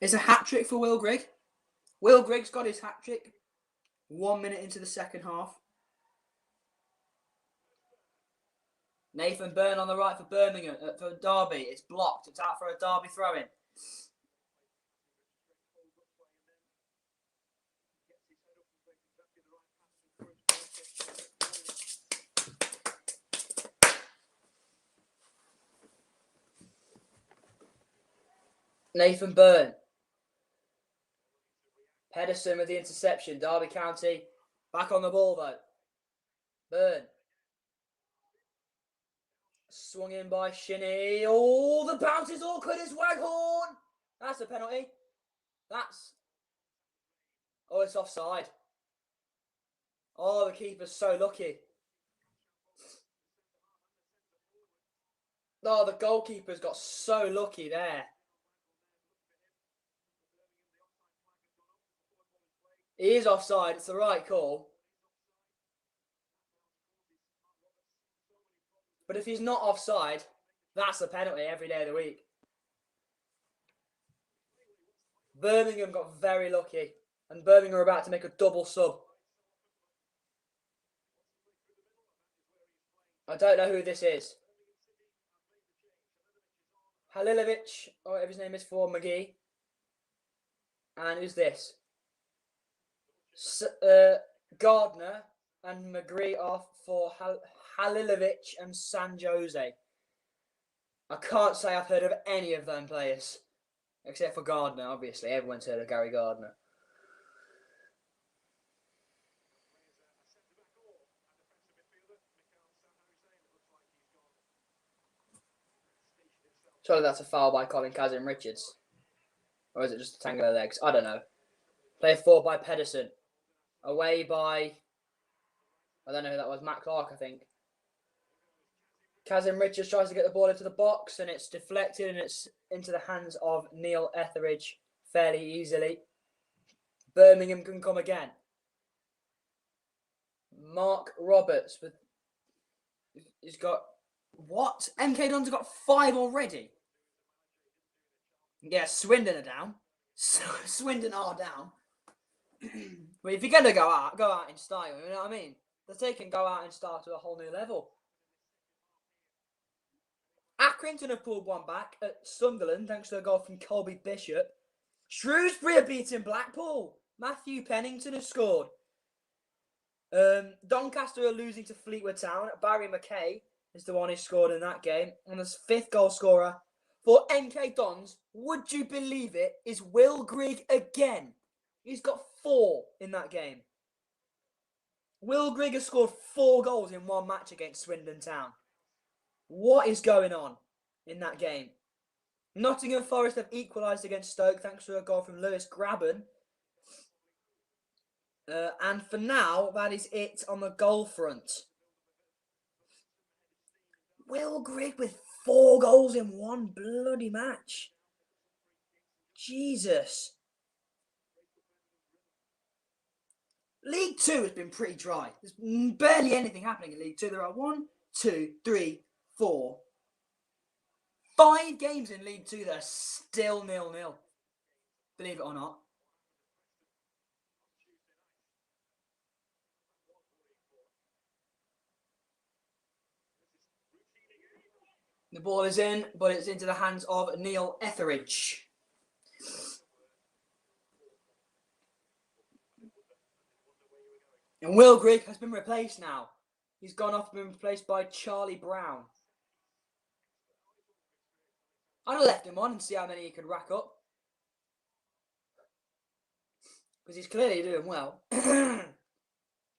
It's a hat-trick for Will Grigg. Will Grigg's got his hat-trick 1 minute into the second half. Nathan Byrne on the right for Birmingham, for Derby. It's blocked. It's out for a Derby throw-in. Nathan Byrne. Pedersen with the interception. Derby County back on the ball, though. Byrne. Swung in by Shinnie. Oh, the bounce is awkward as Waghorn. That's a penalty. Oh, it's offside. Oh, the keeper's so lucky. Oh, the goalkeeper's got so lucky there. He is offside. It's the right call. But if he's not offside, that's a penalty every day of the week. Birmingham got very lucky, and Birmingham are about to make a double sub. I don't know who this is. Halilovic, or whatever his name is, for McGee. And who's this? Gardner and McGree are for Halilovic and San Jose. I can't say I've heard of any of them players. Except for Gardner, obviously. Everyone's heard of Gary Gardner. Surely that's a foul by Colin Kazim-Richards. Or is it just a tangle of legs? I don't know. Play forward by Pedersen. Away by... I don't know who that was. Matt Clark, I think. Kazim-Richards tries to get the ball into the box, and it's deflected, and it's into the hands of Neil Etheridge fairly easily. Birmingham can come again. Mark Roberts with... He's got... What? MK Dons have got 5 already? Yeah, Swindon are down. Swindon are down. But if you're going to go out in style, you know what I mean? They can go out and start to a whole new level. Accrington have pulled one back at Sunderland thanks to a goal from Colby Bishop. Shrewsbury are beating Blackpool. Matthew Pennington has scored. Doncaster are losing to Fleetwood Town. Barry McKay is the one who scored in that game. And the 5th goal scorer for MK Dons, would you believe it, is Will Grigg again. He's got 4 in that game. Will Grigg has scored 4 goals in one match against Swindon Town. What is going on in that game? Nottingham Forest have equalised against Stoke thanks to a goal from Lewis Grabban. And for now, that is it on the goal front. Will Grigg with 4 goals in one bloody match. Jesus. League 2 has been pretty dry. There's barely anything happening in League 2. There are 1, 2, 3, 4, 5 games in League 2 that are still 0-0. Believe it or not. The ball is in, but it's into the hands of Neil Etheridge. And Will Grigg has been replaced now. He's gone off and been replaced by Charlie Brown. I'd have left him on and see how many he could rack up. Because he's clearly doing well.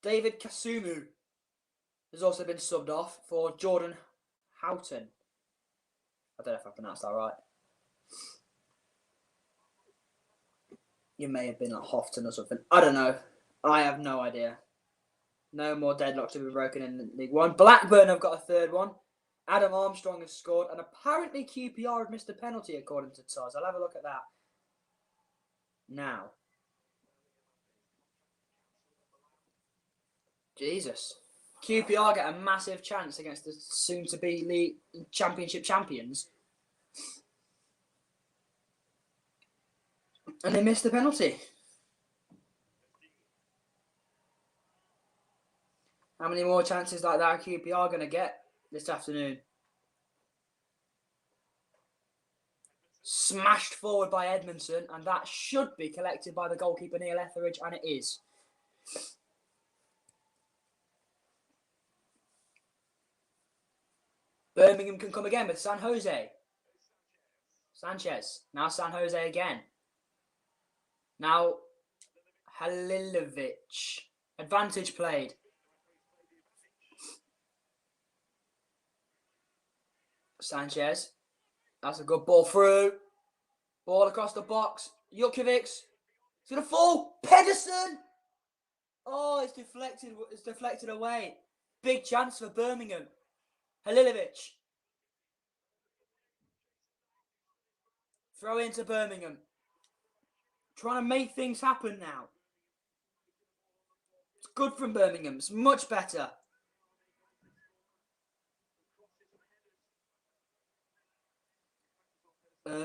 David Kasumu has also been subbed off for Jordan Houghton. I don't know if I pronounced that right. You may have been like Houghton or something. I don't know. I have no idea. No more deadlocks to be broken in League 1. Blackburn have got a 3rd one. Adam Armstrong has scored. And apparently QPR have missed a penalty according to Toz. I'll have a look at that now. Jesus. QPR get a massive chance against the soon-to-be League Championship champions. And they missed the penalty. How many more chances like that are QPR going to get this afternoon? Smashed forward by Edmondson, and that should be collected by the goalkeeper Neil Etheridge, and it is. Birmingham can come again with San Jose. Sanchez. Now San Jose again. Now Halilovic. Advantage played. Sanchez. That's a good ball through. Ball across the box. Jukovic. It's going to fall. Pedersen. Oh, it's deflected. It's deflected away. Big chance for Birmingham. Halilovic. Throw into Birmingham. Trying to make things happen now. It's good from Birmingham. It's much better.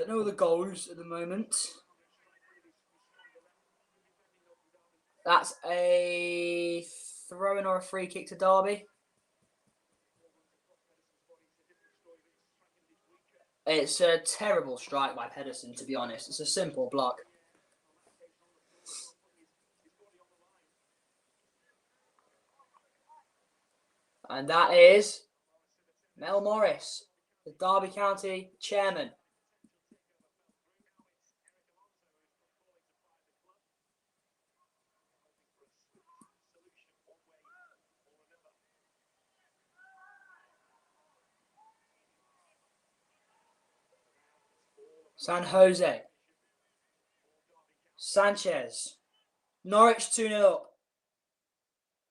No other goals at the moment. That's a throw-in or a free kick to Derby. It's a terrible strike by Pedersen, to be honest. It's a simple block. And that is Mel Morris. the Derby County chairman. San Jose. Sanchez. Norwich 2-0 up.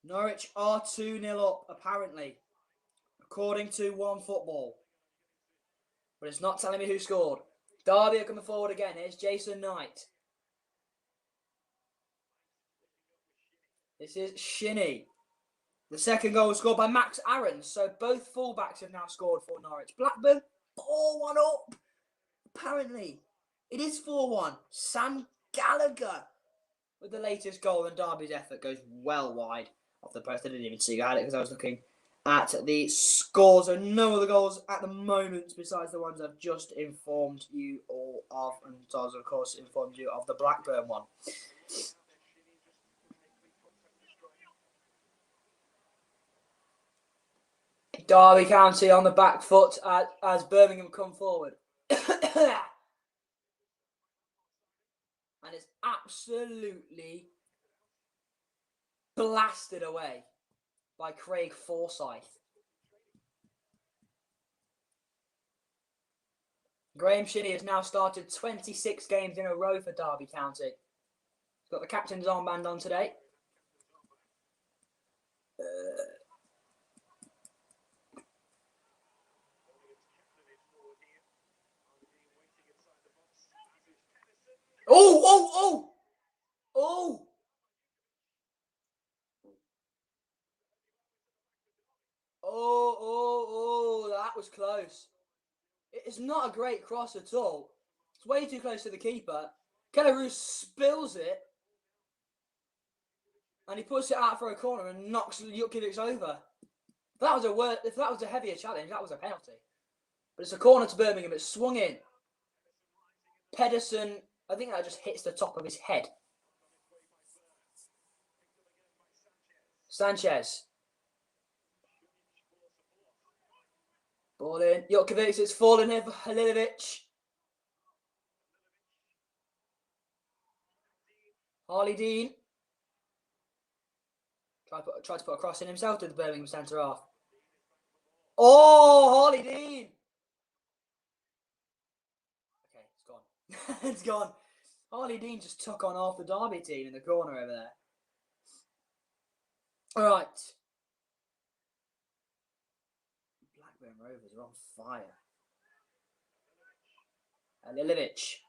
Norwich are 2-0 up, apparently, according to OneFootball. But it's not telling me who scored. Derby are coming forward again. Here's Jason Knight. This is Shinnie. The second goal was scored by Max Aarons. So both fullbacks have now scored for Norwich. Blackburn 4-1 up. Apparently, it is 4-1. Sam Gallagher with the latest goal, and Derby's effort goes well wide off the post. I didn't even see I had it because I was looking at the scores. So no other goals at the moment besides the ones I've just informed you all of, and Taz, of course, informed you of the Blackburn one. Derby County on the back foot as Birmingham come forward. And it's absolutely blasted away by Craig Forsyth. Graham Shinnie has now started 26 games in a row for Derby County. He's got the captain's armband on today. Oh! That was close. It's not a great cross at all. It's way too close to the keeper. Kelleroos spills it. And he puts it out for a corner and knocks Jutkiewicz over. If that was a heavier challenge, that was a penalty. But it's a corner to Birmingham. It's swung in. Pedersen, I think that just hits the top of his head. Sanchez. Ball in. Jutkiewicz, it's fallen here for Halilovic. Harley Dean. Tried to put a cross in himself to the Birmingham centre half. Oh, Harley Dean. Okay, it's gone. It's gone. Harley Dean just took on half the Derby team in the corner over there. All right. Blackburn Rovers are on fire. Halilovic.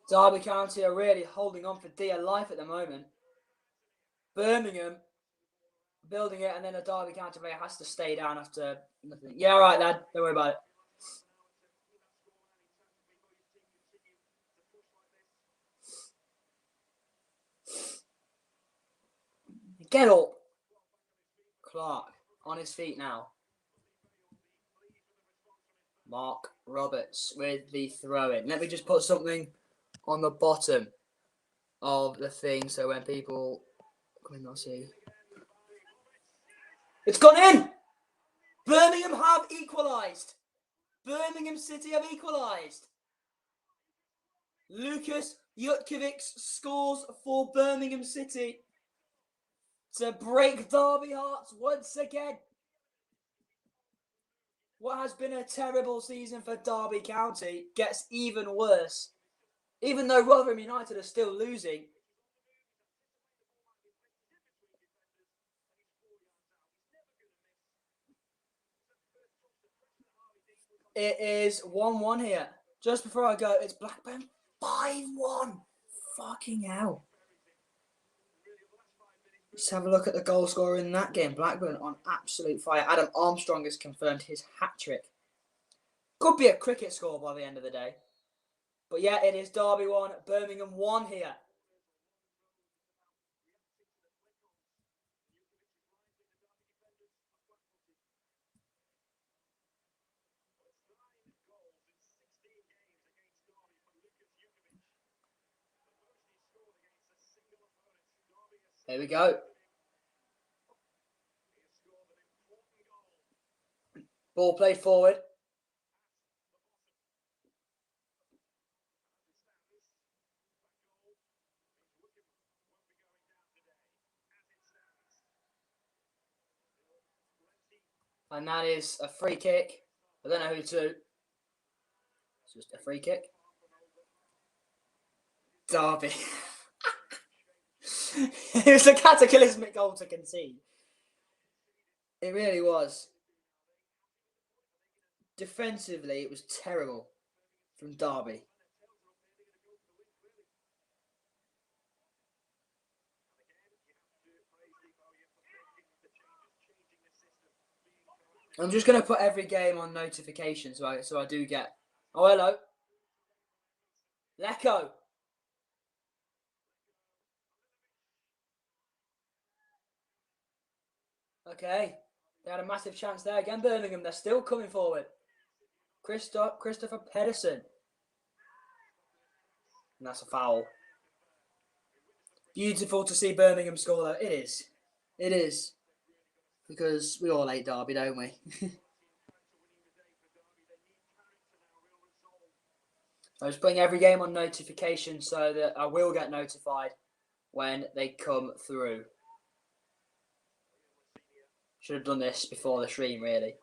Derby County are really holding on for dear life at the moment. Birmingham building it, and then a Derby County player has to stay down after nothing. Yeah, all right, lad. Don't worry about it. Get up. Clark on his feet now. Mark Roberts with the throw-in. Let me just put something on the bottom of the thing so when people come in, they'll see. It's gone in! Birmingham have equalised. Birmingham City have equalised. Lucas Jutkiewicz scores for Birmingham City to break Derby hearts once again. What has been a terrible season for Derby County gets even worse. Even though Rotherham United are still losing. It is 1-1 here. Just before I go, it's Blackburn 5-1. Fucking hell. Let's have a look at the goal scorer in that game. Blackburn on absolute fire. Adam Armstrong has confirmed his hat-trick. Could be a cricket score by the end of the day. But yeah, it is Derby 1, Birmingham 1 here. Here we go. Ball played forward. And that is a free kick. I don't know who to. It's just a free kick. Derby. It was a cataclysmic goal to concede. It really was. Defensively, it was terrible from Derby. I'm just going to put every game on notification so I do get... Oh, hello. Lecco. Okay. They had a massive chance there. Again, Birmingham, they're still coming forward. Christopher Pedersen. And that's a foul. Beautiful to see Birmingham score, though. It is. It is. Because we all hate Derby, don't we? I was putting every game on notification so that I will get notified when they come through. Should have done this before the stream, really.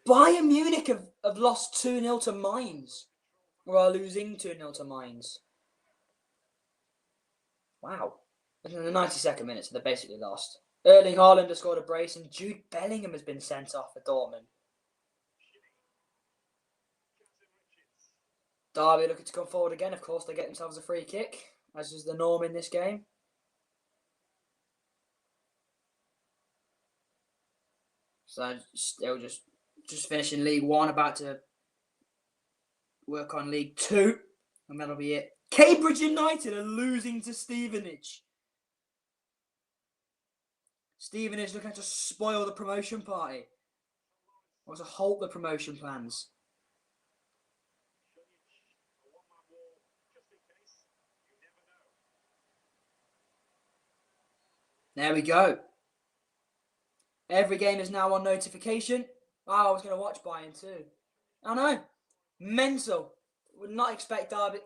Bayern Munich have lost 2-0 to Mainz. Or are losing 2-0 to Mainz. Wow. In the 92nd minute, so they're basically lost. Erling Haaland has scored a brace and Jude Bellingham has been sent off for Dortmund. Derby looking to come forward again. Of course, they get themselves a free kick, as is the norm in this game. So still just finishing League One, about to work on League Two, and that'll be it. Cambridge United are losing to Stevenage. Stevenage looking to spoil the promotion party, or to halt the promotion plans. There we go. Every game is now on notification. Oh, I was going to watch Bayern too. I know. Mental. Would not expect Derby.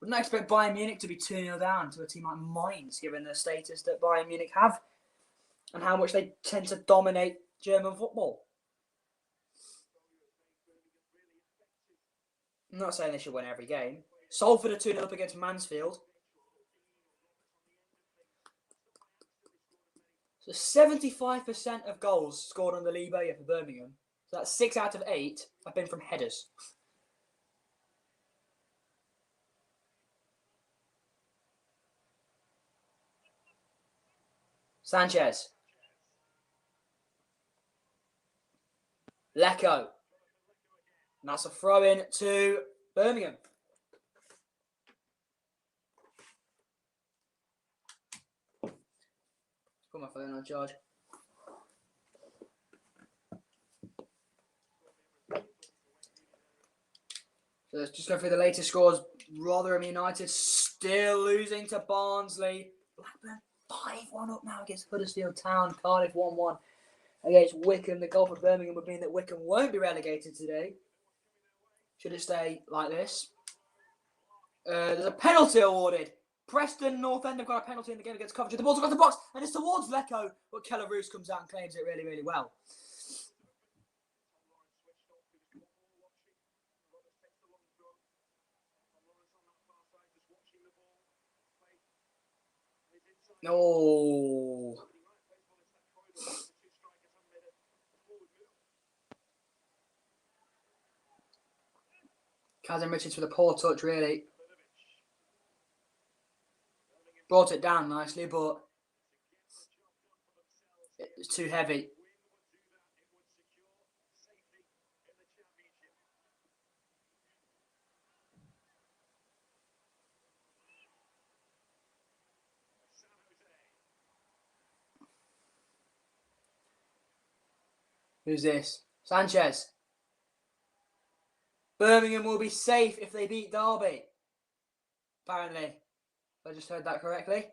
Would not expect Bayern Munich to be 2-0 down to a team like Mainz, given the status that Bayern Munich have and how much they tend to dominate German football. I'm not saying they should win every game. Salford are 2-0 up against Mansfield. So 75% of goals scored on the Liga for Birmingham. So that's 6 out of 8 have been from headers. Sanchez. Lecco. And that's a throw-in to Birmingham. Put my phone on charge. So let's just go through the latest scores. Rotherham United still losing to Barnsley. Blackburn 5-1 up now against Huddersfield Town. Cardiff 1-1 against Wickham. The goal for Birmingham would mean that Wickham won't be relegated today. Should it stay like this? There's a penalty awarded. Preston North End have got a penalty in the game against Coventry. The ball's across the box and it's towards Lecco, but Keller Roos comes out and claims it really, really well. No. Kazim Richards with a poor touch, really. Brought it down nicely, but it's too heavy. Who's this? Sanchez. Birmingham will be safe if they beat Derby. Apparently. I just heard that correctly.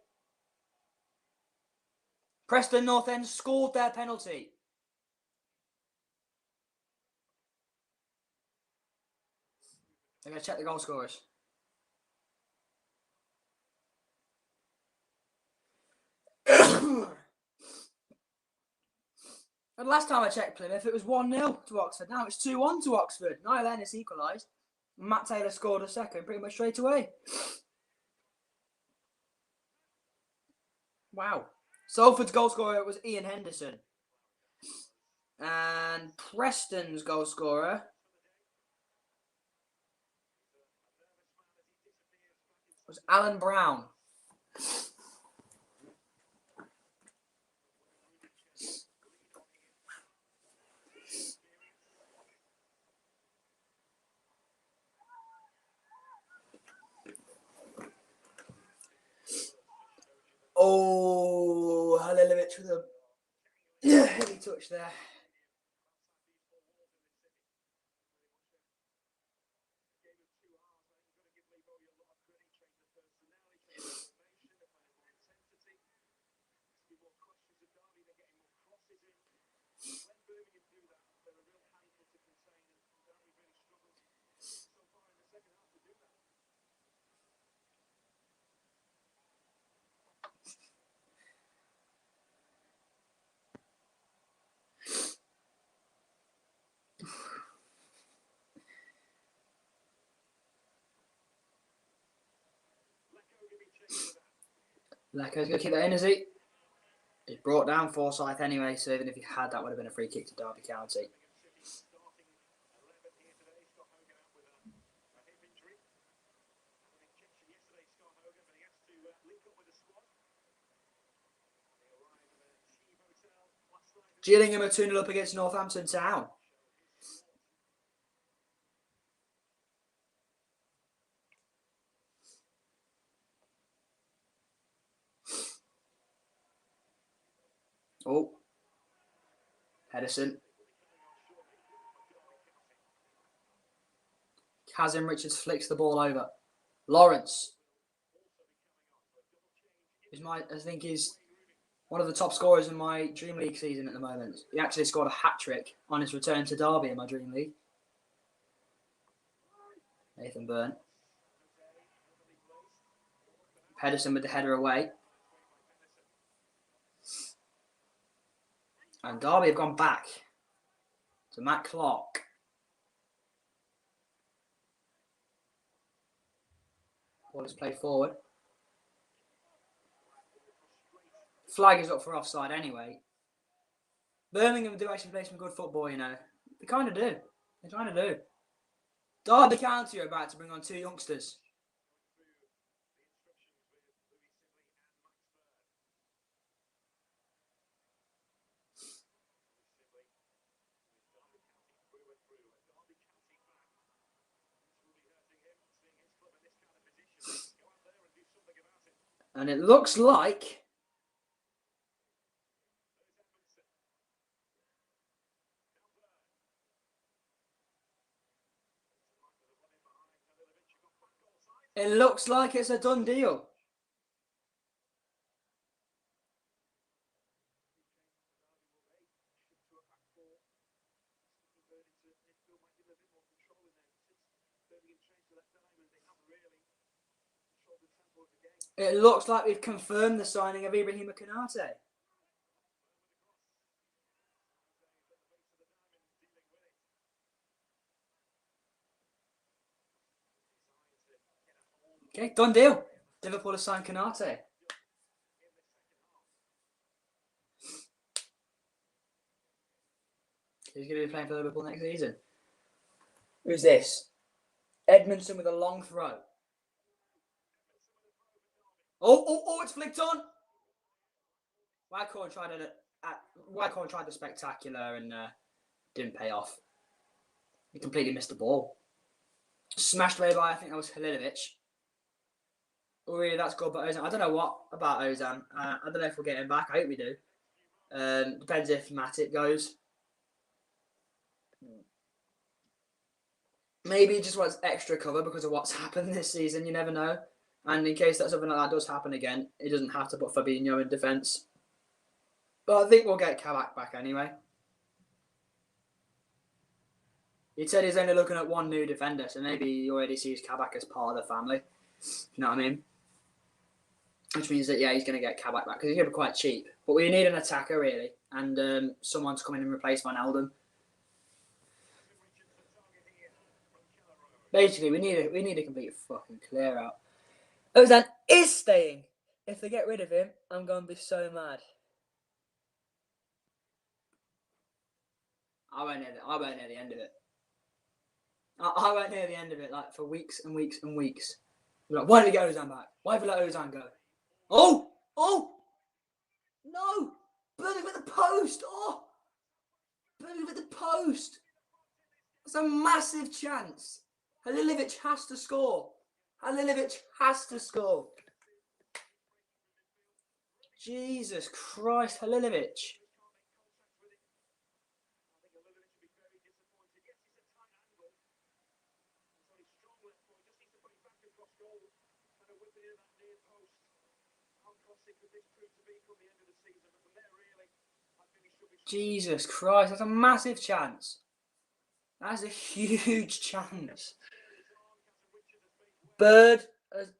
Preston North End scored their penalty. I'm going to check the goal scorers. And last time I checked Plymouth, it was 1-0 to Oxford. Now it's 2-1 to Oxford. Niall Ennis equalised. Matt Taylor scored a second pretty much straight away. Wow. Salford's goal scorer was Ian Henderson. And Preston's goal scorer was Alan Brown. Oh, Halilovic with a heavy touch there. Lecco's going to keep that in, is he? He's brought down Forsyth anyway, so even if he had, that would have been a free kick to Derby County. Gillingham are 2-0 up against Northampton Town. Oh, Pedersen. Kazim Richards flicks the ball over. Lawrence. I think he's one of the top scorers in my Dream League season at the moment. He actually scored a hat-trick on his return to Derby in my Dream League. Nathan Byrne. Pedersen with the header away. And Derby have gone back to Matt Clark. Ball is played forward. Flag is up for offside anyway. Birmingham do actually play some good football, you know. They kind of do. They kind of do. Derby County are about to bring on 2 youngsters. And it looks like it's a done deal. It looks like we've confirmed the signing of Ibrahima Konate. Okay, done deal. Liverpool has signed Konate. He's going to be playing for Liverpool next season. Who's this? Edmondson with a long throw. Oh, it's flicked on. Waghorn tried the spectacular and didn't pay off. He completely missed the ball. Smashed away by, I think that was Halilovic. Oh, really, that's good, but Ozan. I don't know what about Ozan. I don't know if we'll get him back. I hope we do. Depends if Matip goes. Maybe he just wants extra cover because of what's happened this season. You never know. And in case that something like that does happen again, he doesn't have to put Fabinho in defence. But I think we'll get Kabak back anyway. He said he's only looking at one new defender, so maybe he already sees Kabak as part of the family. You know what I mean? Which means that, yeah, he's going to get Kabak back because he's going to be quite cheap. But we need an attacker, really, and someone to come in and replace Van Elden. Basically, we need a complete fucking clear out. Ozan is staying. If they get rid of him, I'm going to be so mad. I won't near the end of it. I won't near the end of it, like, for weeks and weeks and weeks. Like, why did we get Ozan back? Why have we let Ozan go? Oh! No! Burnley with the post! Oh! Burnley with the post! That's a massive chance. Halilovic has to score. Jesus Christ, Halilovic. Jesus Christ, that's a massive chance. That's a huge chance. Bird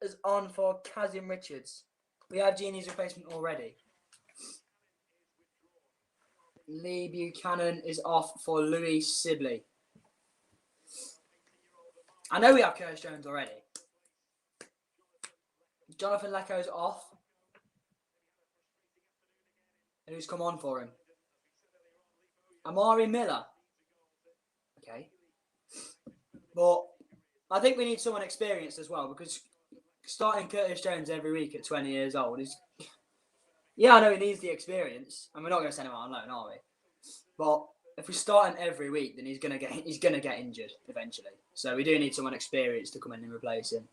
is on for Kazim Richards. We have Genie's replacement already. Lee Buchanan is off for Louis Sibley. I know we have Curtis Jones already. Jonathan Lecco's off. And who's come on for him? Amari Miller. Okay. But I think we need someone experienced as well, because starting Curtis Jones every week at 20 years old is... Yeah, I know he needs the experience, and we're not going to send him out on loan, are we? But if we start him every week, then he's going to get injured eventually. So we do need someone experienced to come in and replace him.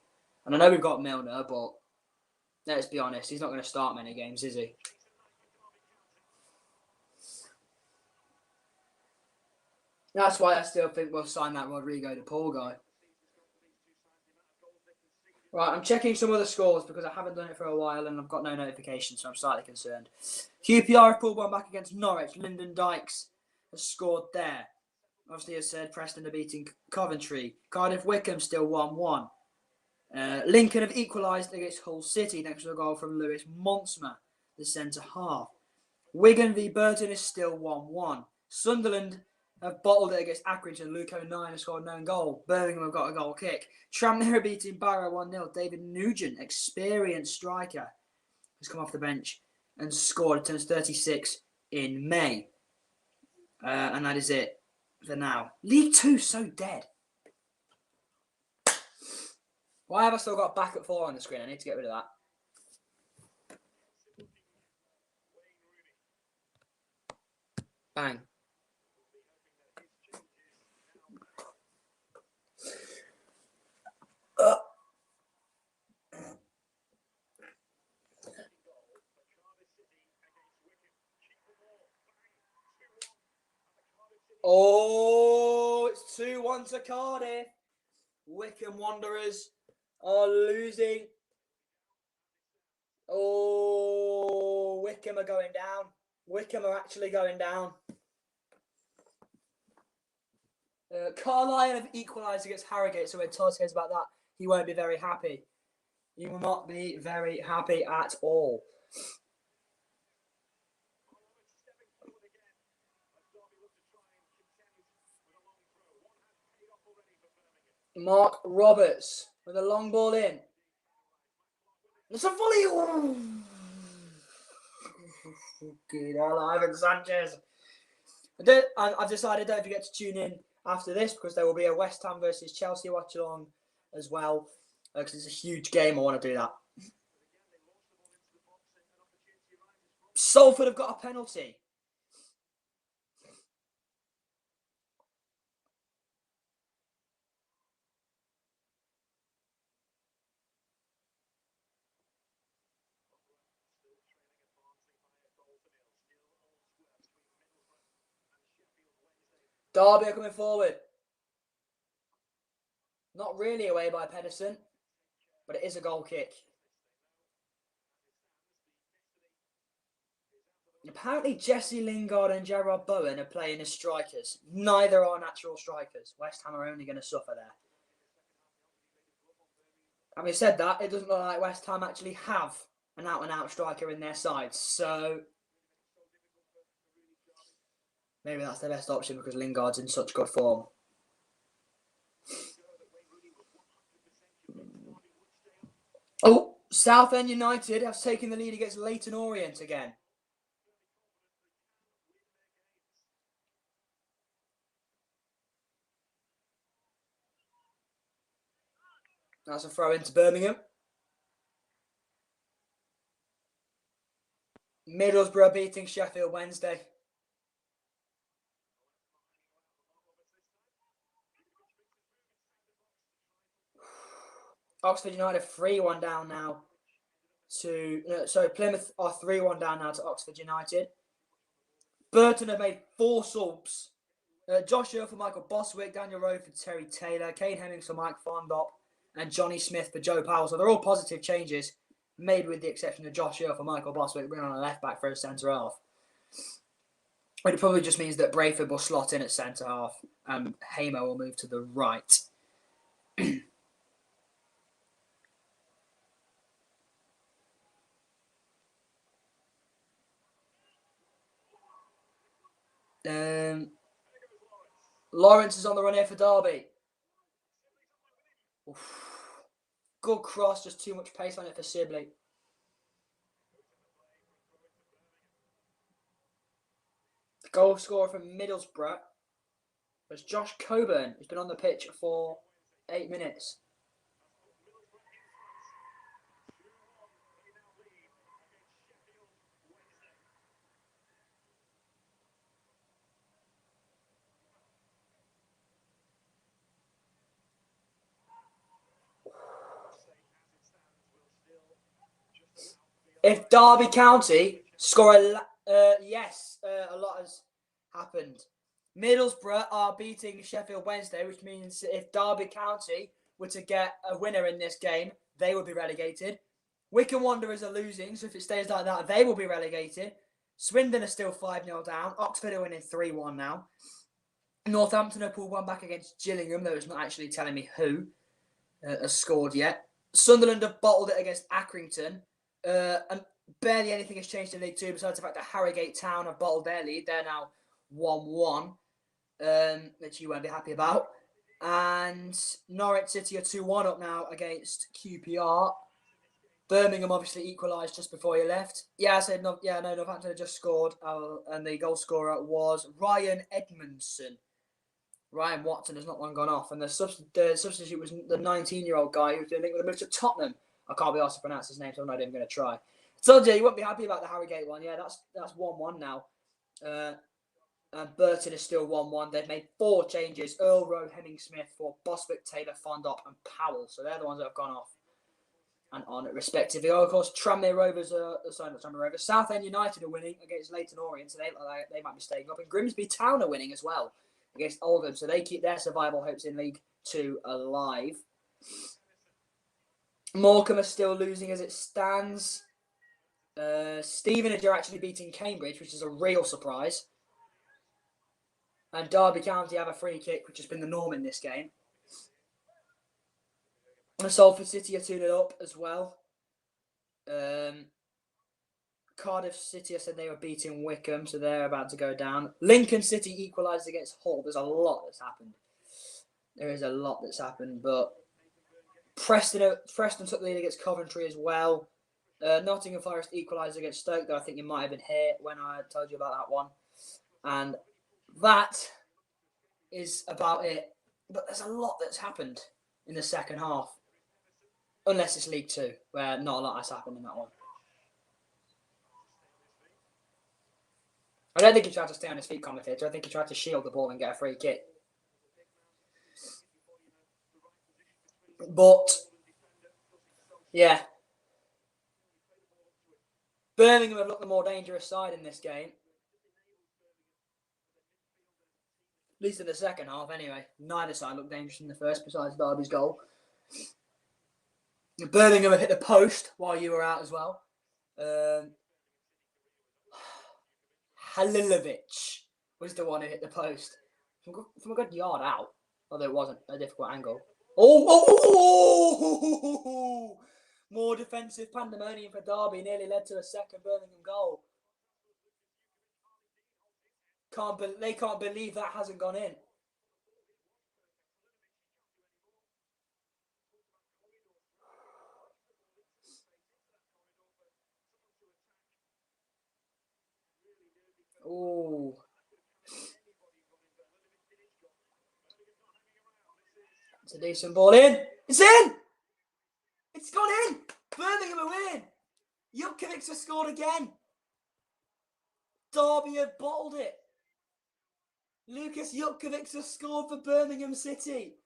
And I know we've got Milner, but let's be honest, he's not going to start many games, is he? That's why I still think we'll sign that Rodrigo de Paul guy. Right, I'm checking some of the scores because I haven't done it for a while and I've got no notifications, so I'm slightly concerned. QPR have pulled one back against Norwich. Lyndon Dykes has scored there. Obviously, as said, Preston are beating Coventry. Cardiff Wycombe still 1-1. Lincoln have equalised against Hull City thanks to a goal from Lewis Monsma, the centre half. Wigan v Burton is still 1-1. Sunderland have bottled it against Accrington and Luke O'Nien has scored no goal. Birmingham have got a goal kick. Tranmere beating Barrow 1-0. David Nugent, experienced striker, has come off the bench and scored. Turns 36 in May. And that is it for now. League 2 so dead. Why have I still got back at 4 on the screen? I need to get rid of that. Bang. Oh, it's 2-1 to Cardiff. Wycombe Wanderers are losing. Oh, Wycombe are going down. Wycombe are actually going down. Carlisle have equalised against Harrogate, so when Todd says about that, he won't be very happy. He will not be very happy at all. Mark Roberts with a long ball in. It's a volley. Oh. Good Ivan Sanchez. I've decided don't forget to tune in after this because there will be a West Ham versus Chelsea watch along as well because it's a huge game. I want to do that. Salford have got a penalty. Derby are coming forward. Not really away by Pedersen, but it is a goal kick. Apparently, Jesse Lingard and Gerard Bowen are playing as strikers. Neither are natural strikers. West Ham are only going to suffer there. Having said that, it doesn't look like West Ham actually have an out-and-out striker in their side. So maybe that's their best option because Lingard's in such good form. Oh, Southend United have taken the lead against Leyton Orient again. That's a throw into Birmingham. Middlesbrough beating Sheffield Wednesday. Oxford United 3-1 down now Plymouth are 3-1 down now to Oxford United. Burton have made 4 subs. Josh Earl for Michael Boswick, Daniel Rowe for Terry Taylor, Kane Hemmings for Mike Fondop, and Johnny Smith for Joe Powell. So they're all positive changes, made with the exception of Josh Earl for Michael Boswick, bringing on a left back for a centre half. It probably just means that Brayford will slot in at centre half and Hamo will move to the right. Lawrence is on the run here for Derby. Oof. Good cross, just too much pace on it for Sibley. The goal scorer from Middlesbrough was Josh Coburn, who's been on the pitch for 8 minutes. If Derby County score a lot has happened. Middlesbrough are beating Sheffield Wednesday, which means if Derby County were to get a winner in this game, they would be relegated. Wycombe Wanderers are losing, so if it stays like that, they will be relegated. Swindon are still 5-0 down. Oxford are winning 3-1 now. Northampton have pulled one back against Gillingham, though it's not actually telling me who has scored yet. Sunderland have bottled it against Accrington. And barely anything has changed in League 2 besides the fact that Harrogate Town have bottled their lead. They're now 1-1, which you won't be happy about. And Norwich City are 2-1 up now against QPR. Birmingham obviously equalised just before you left. Yeah, I said no. Yeah, no, Northampton had just scored, and the goal scorer was Ryan Edmondson. Ryan Watson has not long gone off, and the substitute was the 19-year-old guy who's been linked with a move to Tottenham. I can't be asked to pronounce his name, so I'm not even going to try. Told you won't be happy about the Harrogate one. Yeah, that's 1-1 now. And Burton is still 1-1. They've made 4 changes. Earl, Rowe, Hemming-Smith for Boswick, Taylor, Fondop, and Powell. So they're the ones that have gone off and on it respectively. Oh, of course, Tranmere Rovers Southend United are winning against Leyton Orient, so they might be staying up. And Grimsby Town are winning as well against Oldham, so they keep their survival hopes in League 2 alive. Morecambe are still losing as it stands. Stevenage are actually beating Cambridge, which is a real surprise. And Derby County have a free kick, which has been the norm in this game. And Salford City are 2-0 up as well. Cardiff City, I said they were beating Wycombe, so they're about to go down. Lincoln City equalised against Hull. There's a lot that's happened. There is a lot that's happened, but Preston took the lead against Coventry as well. Nottingham Forest equalised against Stoke, though I think you might have been here when I told you about that one. And that is about it. But there's a lot that's happened in the second half. Unless it's League 2, where not a lot has happened in that one. I don't think he tried to stay on his feet, commentator. I think he tried to shield the ball and get a free kick. But, yeah. Birmingham have looked the more dangerous side in this game. At least in the second half, anyway. Neither side looked dangerous in the first, besides Derby's goal. Birmingham have hit the post while you were out as well. Halilovic was the one who hit the post from a good yard out, although it wasn't a difficult angle. Oh! More defensive pandemonium for Derby nearly led to a second Birmingham goal. They can't believe that hasn't gone in. Oh. It's a decent ball in. It's in! It's gone in! Birmingham are winning! Jutkiewicz has scored again. Derby have bottled it. Lukas Jutkiewicz has scored for Birmingham City.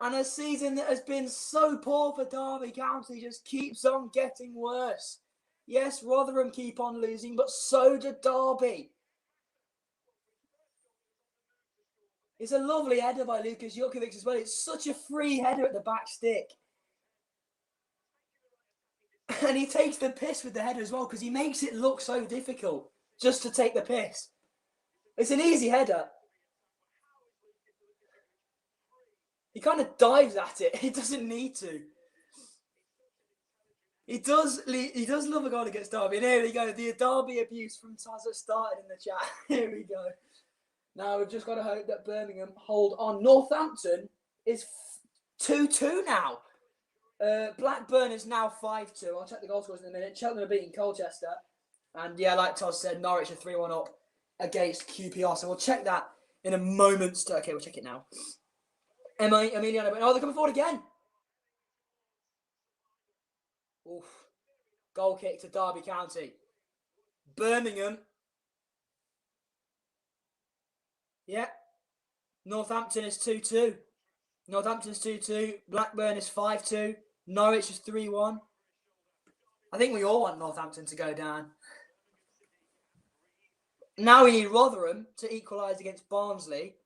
And a season that has been so poor for Derby County just keeps on getting worse. Yes, Rotherham keep on losing, but so do Derby. It's a lovely header by Lukas Jutkiewicz as well. It's such a free header at the back stick. And he takes the piss with the header as well because he makes it look so difficult just to take the piss. It's an easy header. He kind of dives at it. He doesn't need to. He does love a goal against Derby. And here we go. The Derby abuse from Tazza started in the chat. Here we go. Now we've just got to hope that Birmingham hold on. Northampton is 2-2 now. Blackburn is now 5-2. I'll check the goal scores in a minute. Cheltenham are beating Colchester. And yeah, like Toz said, Norwich are 3-1 up against QPR. So we'll check that in a moment. Okay, we'll check it now. Emiliano. Oh, they're coming forward again. Oof. Goal kick to Derby County. Birmingham. Yeah. Northampton is 2-2. Northampton's 2-2. Blackburn is 5-2. Norwich is 3-1. I think we all want Northampton to go down. Now we need Rotherham to equalise against Barnsley.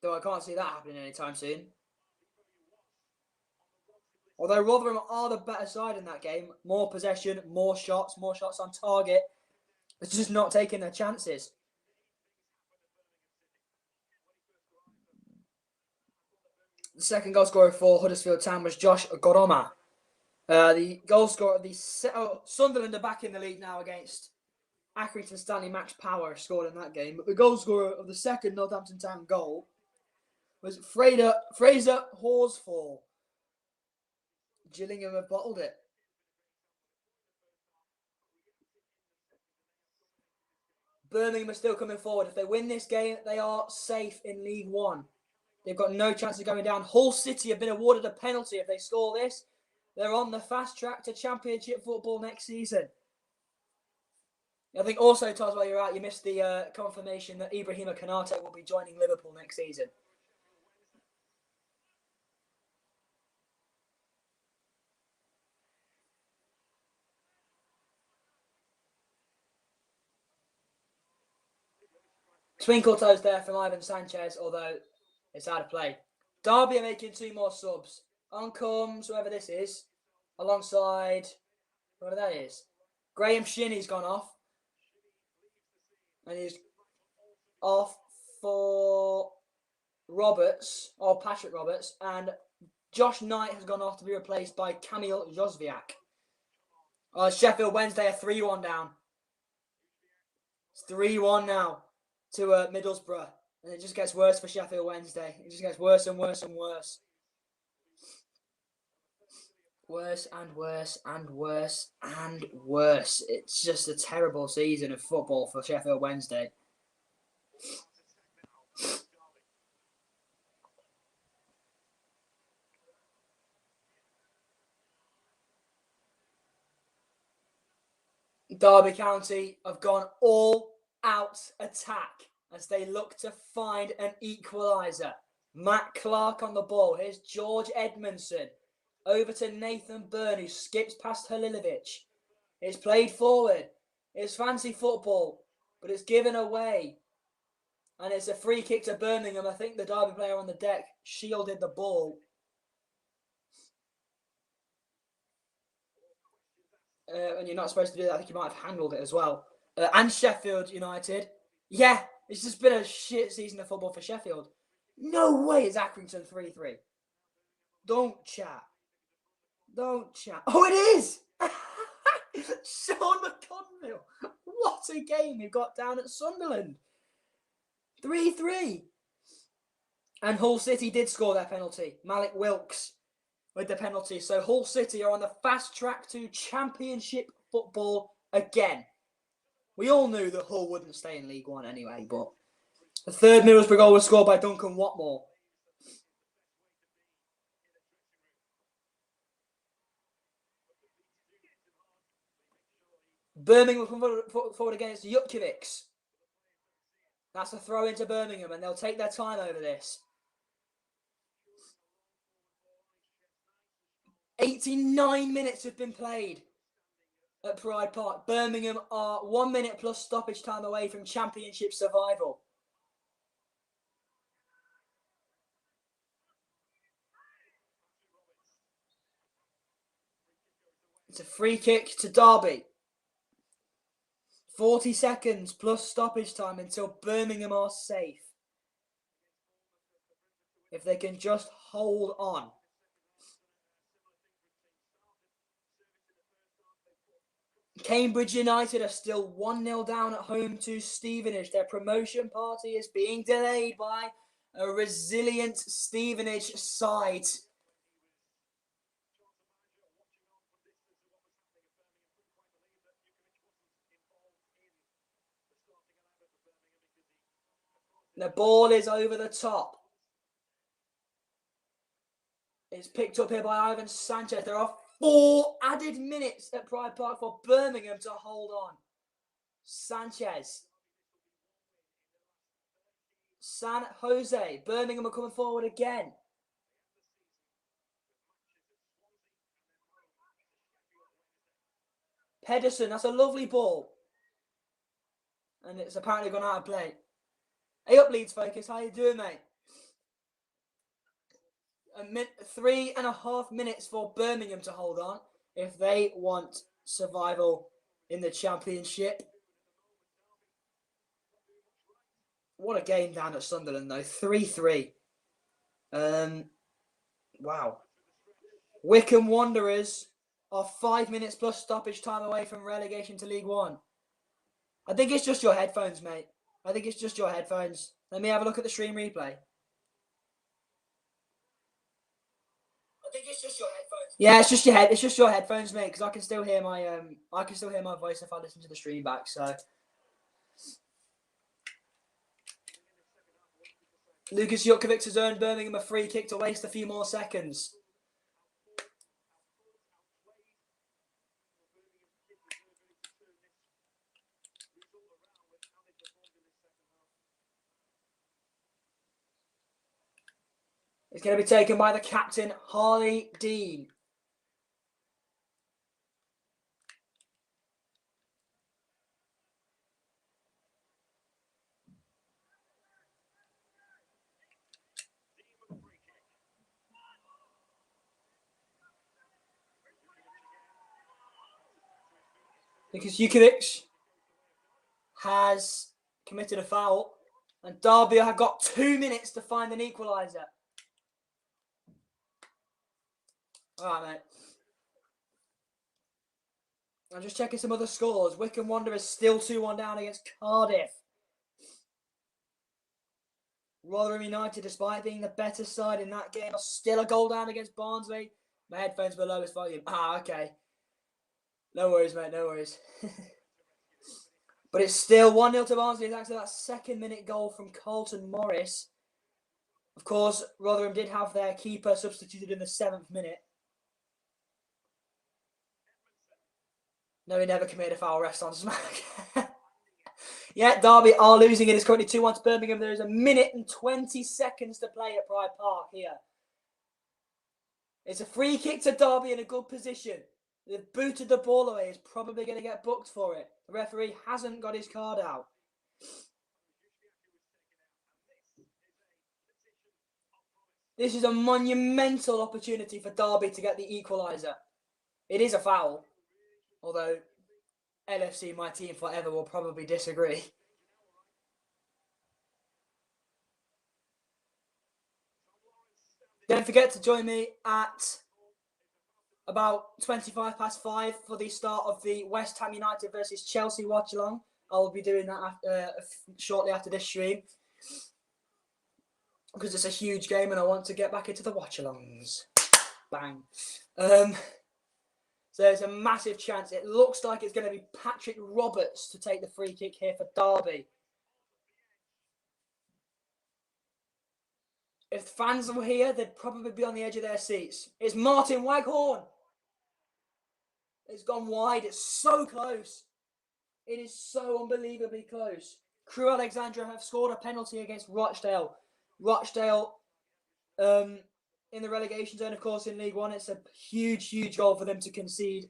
Though I can't see that happening anytime soon. Although Rotherham are the better side in that game. More possession, more shots on target. It's just not taking their chances. The second goal scorer for Huddersfield Town was Josh Goroma. The goal scorer of the Sunderland are back in the league now against Accrington Stanley. Max Power scored in that game. But the goal scorer of the second Northampton Town goal was Fraser Horsfall. Gillingham have bottled it. Birmingham are still coming forward. If they win this game, they are safe in League One. They've got no chance of going down. Hull City have been awarded a penalty. If they score this, they're on the fast track to Championship football next season. I think also, Taz, while you're out, you missed the confirmation that Ibrahima Konate will be joining Liverpool next season. Twinkle toes there from Ivan Sanchez, although it's out of play. Derby are making 2 more subs. On comes whoever this is, alongside whoever that is. Graham Shinnie's gone off. And he's off for Patrick Roberts. And Josh Knight has gone off to be replaced by Kamil Jozwiak. Sheffield Wednesday are 3-1 down. It's 3-1 now to Middlesbrough. And it just gets worse for Sheffield Wednesday. It just gets worse and worse and worse. Worse and worse and worse and worse. It's just a terrible season of football for Sheffield Wednesday. Derby County have gone all out attack as they look to find an equaliser. Matt Clark on the ball. Here's George Edmondson. Over to Nathan Byrne, who skips past Halilovic. It's played forward. It's fancy football, but it's given away. And it's a free kick to Birmingham. I think the Derby player on the deck shielded the ball. and you're not supposed to do that. I think you might have handled it as well. And Sheffield United. Yeah, it's just been a shit season of football for Sheffield. No way it's Accrington 3-3. Don't chat. Don't chat. Oh, it is! Sean McConville. What a game he got down at Sunderland. 3-3. And Hull City did score their penalty. Malik Wilkes with the penalty. So Hull City are on the fast track to Championship football again. We all knew that Hull wouldn't stay in League One anyway, but the third Middlesbrough goal was scored by Duncan Watmore. Birmingham will come forward against Jutkiewicz. That's a throw into Birmingham, and they'll take their time over this. 89 minutes have been played at Pride Park. Birmingham are 1 minute plus stoppage time away from Championship survival. It's a free kick to Derby. 40 seconds plus stoppage time until Birmingham are safe. If they can just hold on. Cambridge United are still 1-0 down at home to Stevenage. Their promotion party is being delayed by a resilient Stevenage side. The ball is over the top. It's picked up here by Ivan Sanchez. There are 4 added minutes at Pride Park for Birmingham to hold on. Sanchez. San Jose. Birmingham are coming forward again. Pedersen. That's a lovely ball. And it's apparently gone out of play. Hey up, Leeds Focus. How you doing, mate? 3.5 minutes for Birmingham to hold on if they want survival in the Championship. What a game down at Sunderland, though. 3-3. Wow. Wycombe Wanderers are 5 minutes plus stoppage time away from relegation to League One. I think it's just your headphones, mate. I think it's just your headphones. Let me have a look at the stream replay. I think it's just your headphones. Yeah, it's just your headphones, mate. Because I can still hear my voice if I listen to the stream back. So, Lucas Jutkiewicz has earned Birmingham a free kick to waste a few more seconds. It's going to be taken by the captain, Harley Dean. Because Jutkiewicz has committed a foul, and Derby have got 2 minutes to find an equaliser. All right, mate. I'm just checking some other scores. Wycombe Wanderers still 2-1 down against Cardiff. Rotherham United, despite being the better side in that game, are still a goal down against Barnsley. My headphones were lowest volume. Okay. No worries, mate. No worries. But it's still 1-0 to Barnsley thanks to that second-minute goal from Carlton Morris. Of course, Rotherham did have their keeper substituted in the 7th minute. No, he never committed a foul. Rest on smack. Yeah, Derby are losing it. It's currently 2-1 to Birmingham. There is 1 minute and 20 seconds to play at Pride Park here. It's a free kick to Derby in a good position. They've booted the ball away. He's probably going to get booked for it. The referee hasn't got his card out. This is a monumental opportunity for Derby to get the equaliser. It is a foul. Although LFC, my team forever, will probably disagree. Don't forget to join me at about 5:25 for the start of the West Ham United versus Chelsea watch along. I'll be doing that shortly after this stream because it's a huge game and I want to get back into the watch alongs. Bang. So there's a massive chance. It looks like it's going to be Patrick Roberts to take the free kick here for Derby. If fans were here, they'd probably be on the edge of their seats. It's Martin Waghorn. It's gone wide. It's so close. It is so unbelievably close. Crewe Alexandra have scored a penalty against Rochdale. Rochdale in the relegation zone, of course, in League One. It's a huge, huge goal for them to concede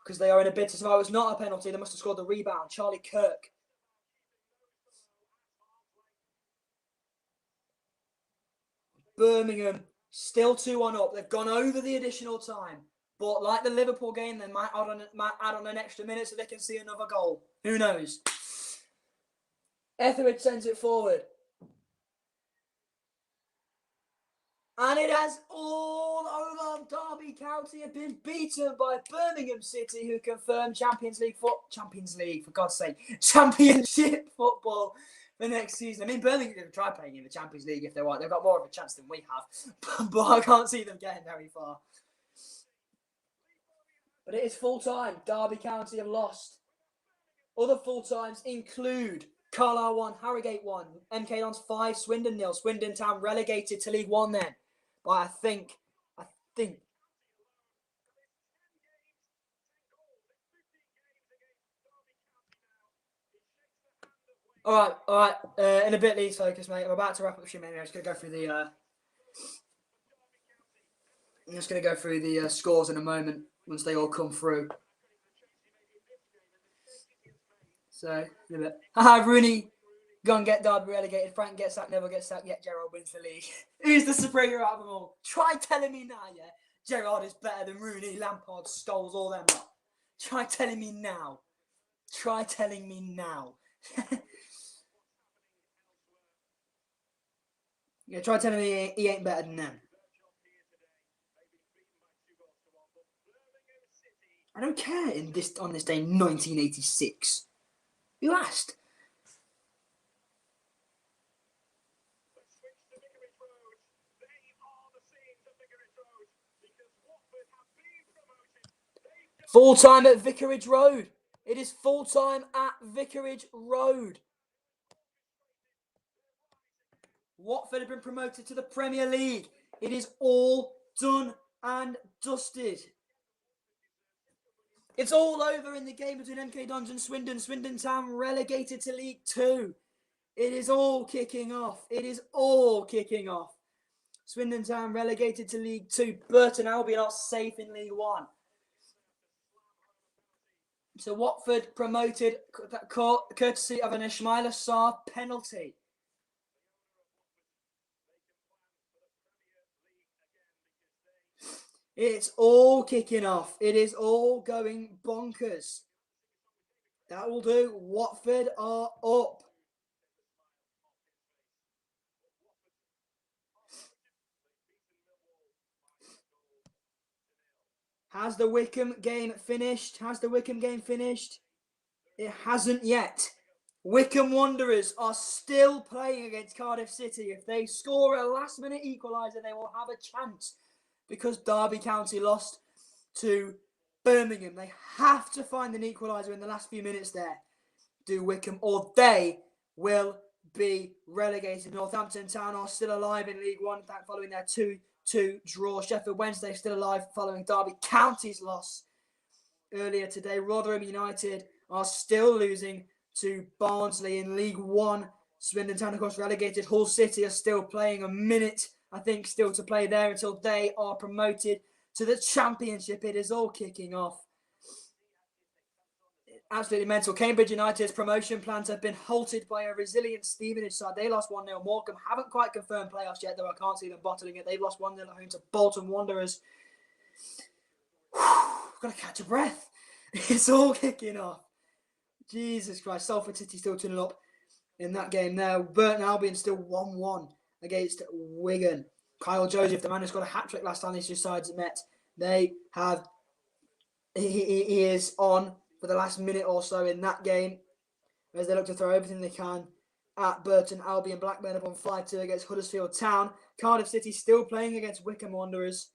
because they are in a bid to survive. It's not a penalty. They must have scored the rebound. Charlie Kirk. Birmingham still 2-1 up. They've gone over the additional time. But like the Liverpool game, they might add on an extra minute so they can see another goal. Who knows? Etheridge sends it forward. And it has all over. Derby County have been beaten by Birmingham City, who confirmed Championship football the next season. I mean, Birmingham can try playing in the Champions League if they want. They've got more of a chance than we have. But I can't see them getting very far. But it is full time. Derby County have lost. Other full times include Carlisle 1, Harrogate 1, MK Dons 5, Swindon 0. Swindon Town relegated to League 1 then. But I think. All right. In a bit, Leeds Focus, mate. I'm about to wrap up stream anyway. I'm just gonna go through the scores in a moment once they all come through. So, in a bit. Haha, Rooney, go and get Derby relegated. Frank gets sacked, never gets sacked yet. Gerrard wins the league. Who's the superior out of them all? Try telling me now, yeah? Gerrard is better than Rooney, Lampard, Scholes, all them lot. Try telling me now. Try telling me now. Yeah, try telling me he ain't better than them. I don't care on this day, 1986. Who asked? Full time at Vicarage Road. It is full time at Vicarage Road. Watford have been promoted to the Premier League. It is all done and dusted. It's all over in the game between MK Dons and Swindon. Swindon Town relegated to League 2. It is all kicking off. It is all kicking off. Swindon Town relegated to League 2. Burton Albion are safe in League 1. So Watford promoted courtesy of an Ismaila Sarr penalty. It's all kicking off. It is all going bonkers. That will do. Watford are up. Has the Wycombe game finished? It hasn't yet. Wycombe Wanderers are still playing against Cardiff City. If they score a last-minute equaliser, they will have a chance. Because Derby County lost to Birmingham, they have to find an equaliser in the last few minutes there. Do Wycombe, or they will be relegated. Northampton Town are still alive in League 1 following their 2-2 draw. Sheffield Wednesday still alive following Derby County's loss earlier today. Rotherham United are still losing to Barnsley in League 1. Swindon Town, of course, relegated. Hull City are still playing a minute, I think, still to play there until they are promoted to the Championship. It is all kicking off. Absolutely mental. Cambridge United's promotion plans have been halted by a resilient Stevenage side. They lost 1-0. Morecambe haven't quite confirmed playoffs yet, though I can't see them bottling it. They've lost 1-0 at home to Bolton Wanderers. Got to catch a breath. It's all kicking off. Jesus Christ. Salford City still turning up in that game there. Burton Albion still 1-1 against Wigan. Kyle Joseph, the man who scored a hat-trick last time these two sides met, he is on for the last minute or so in that game as they look to throw everything they can at Burton Albion. Blackburn up on 5-2 against Huddersfield Town. Cardiff City still playing against Wycombe Wanderers.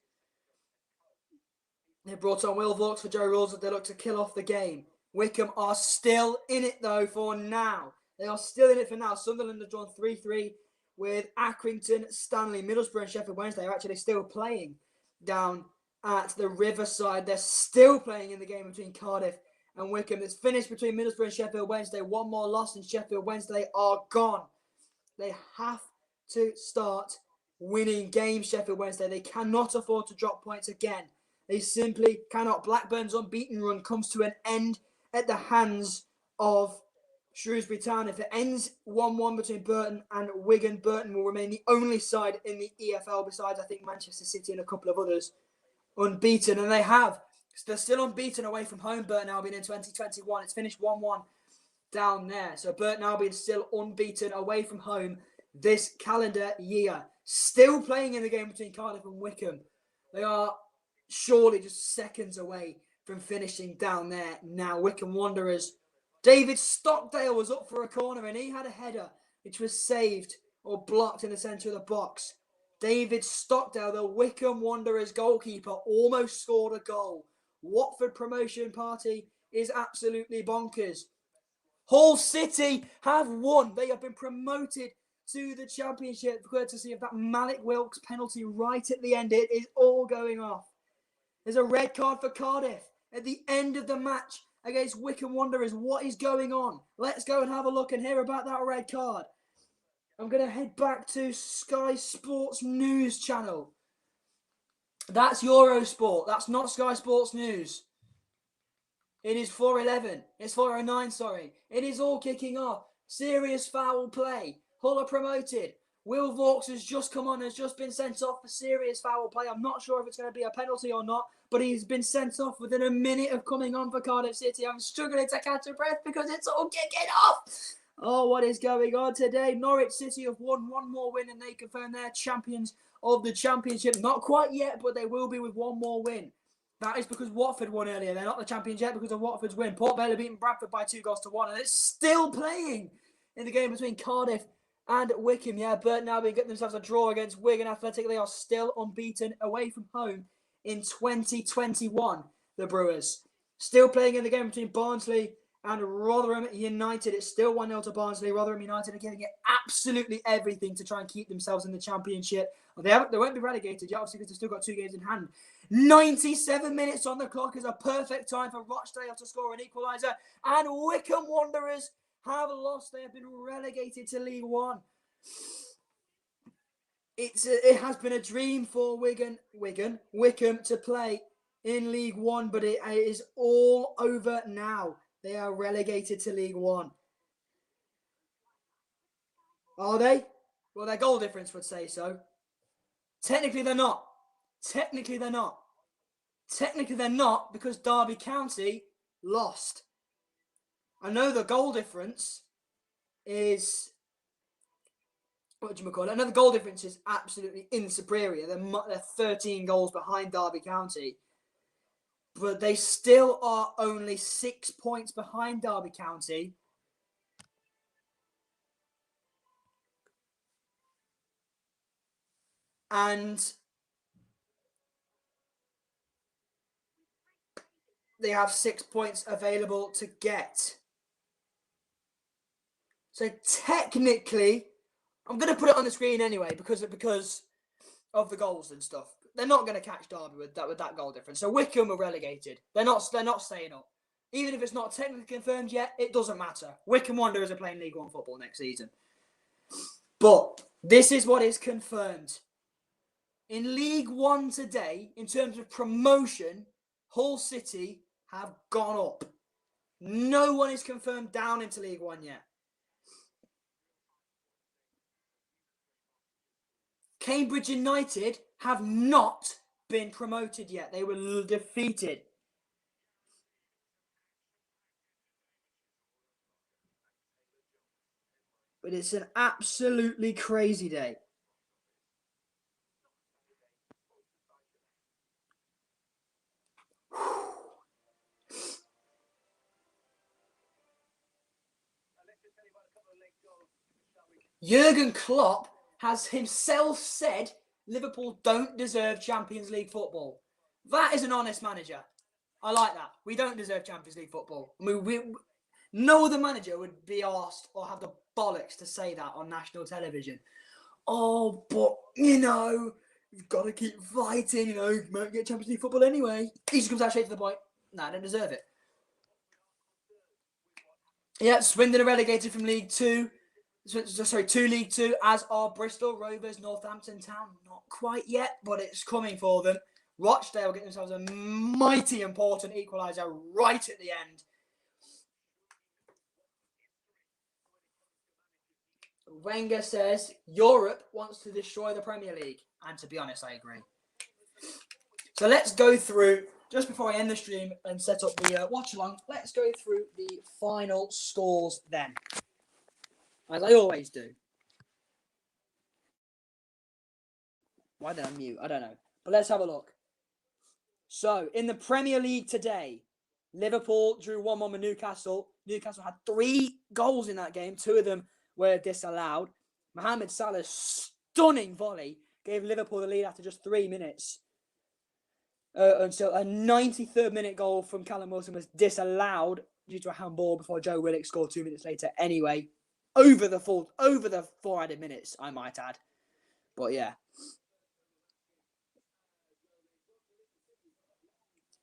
They brought on Will Vaux for Joe Ralls as they look to kill off the game. Wycombe are still in it though for now. They are still in it for now. Sunderland have drawn 3-3 with Accrington, Stanley, Middlesbrough and Sheffield Wednesday are actually still playing down at the Riverside. They're still playing in the game between Cardiff and Wycombe. It's finished between Middlesbrough and Sheffield Wednesday. One more loss and Sheffield Wednesday are gone. They have to start winning games, Sheffield Wednesday. They cannot afford to drop points again. They simply cannot. Blackburn's unbeaten run comes to an end at the hands of Shrewsbury Town. If it ends 1-1 between Burton and Wigan, Burton will remain the only side in the EFL besides, I think, Manchester City and a couple of others unbeaten. And they have. They're still unbeaten away from home, Burton Albion in 2021. It's finished 1-1 down there. So Burton Albion still unbeaten away from home this calendar year. Still playing in the game between Cardiff and Wycombe. They are surely just seconds away from finishing down there now. Wycombe Wanderers. David Stockdale was up for a corner and he had a header which was saved or blocked in the centre of the box. David Stockdale, the Wycombe Wanderers goalkeeper, almost scored a goal. Watford promotion party is absolutely bonkers. Hull City have won. They have been promoted to the Championship courtesy of that Malik Wilks penalty right at the end. It is all going off. There's a red card for Cardiff at the end of the match against Wycombe Wanderers. What is going on? Let's go and have a look and hear about that red card. I'm going to head back to Sky Sports News channel. That's Eurosport. That's not Sky Sports News. It is 4:11. It's 4:09, sorry. It is all kicking off. Serious foul play. Hull are promoted. Will Vaux has just come on, has just been sent off for serious foul play. I'm not sure if it's going to be a penalty or not, but he's been sent off within a minute of coming on for Cardiff City. I'm struggling to catch a breath because it's all kicking off. Oh, what is going on today? Norwich City have won one more win and they confirm they're champions of the Championship. Not quite yet, but they will be with one more win. That is because Watford won earlier. They're not the champions yet because of Watford's win. Port Vale have beaten Bradford by 2-1 and it's still playing in the game between Cardiff and Wycombe. Yeah, Burton Albion get themselves a draw against Wigan Athletic. They are still unbeaten away from home in 2021, the Brewers. Still playing in the game between Barnsley and Rotherham United. It's still 1-0 to Barnsley. Rotherham United are giving it absolutely everything to try and keep themselves in the Championship. They won't be relegated yet, obviously, because they've still got 2 games in hand. 97 minutes on the clock is a perfect time for Rochdale to score an equaliser. And Wycombe Wanderers have lost. They have been relegated to League One. It has been a dream for Wycombe to play in League One, but it is all over now. They are relegated to League One. Are they? Well, their goal difference would say so. Technically, they're not. Technically, they're not because Derby County lost. I know the goal difference is... What do you call it? Another goal difference is absolutely insuperior. They're 13 goals behind Derby County. But they still are only 6 points behind Derby County. And they have 6 points available to get. So technically, I'm going to put it on the screen anyway because of the goals and stuff. They're not going to catch Derby with that goal difference. So Wycombe are relegated. They're not staying up. Even if it's not technically confirmed yet, it doesn't matter. Wycombe Wanderers are playing League One football next season. But this is what is confirmed. In League One today, in terms of promotion, Hull City have gone up. No one is confirmed down into League One yet. Cambridge United have not been promoted yet. They were defeated. but it's an absolutely crazy day. Jurgen Klopp has himself said Liverpool don't deserve Champions League football. That is an honest manager. I like that. We don't deserve Champions League football. I mean, no other manager would be asked or have the bollocks to say that on national television. Oh, but, you've got to keep fighting, you might get Champions League football anyway. He just comes out straight to the point. Nah, I don't deserve it. Yeah, Swindon are relegated from League Two. To League Two, as are Bristol Rovers, Northampton Town. Not quite yet, but it's coming for them. Rochdale get themselves a mighty important equaliser right at the end. Wenger says Europe wants to destroy the Premier League. And to be honest, I agree. So let's go through, just before I end the stream and set up the watch-along, let's go through the final scores then. As I always do. Why did I mute? I don't know. But let's have a look. So, in the Premier League today, Liverpool drew 1-1 with Newcastle. Newcastle had 3 goals in that game. 2 of them were disallowed. Mohamed Salah's stunning volley gave Liverpool the lead after just 3 minutes. Until a 93rd minute goal from Callum Wilson was disallowed due to a handball before Joe Willock scored 2 minutes later anyway. Over the 4 added minutes, I might add. But yeah.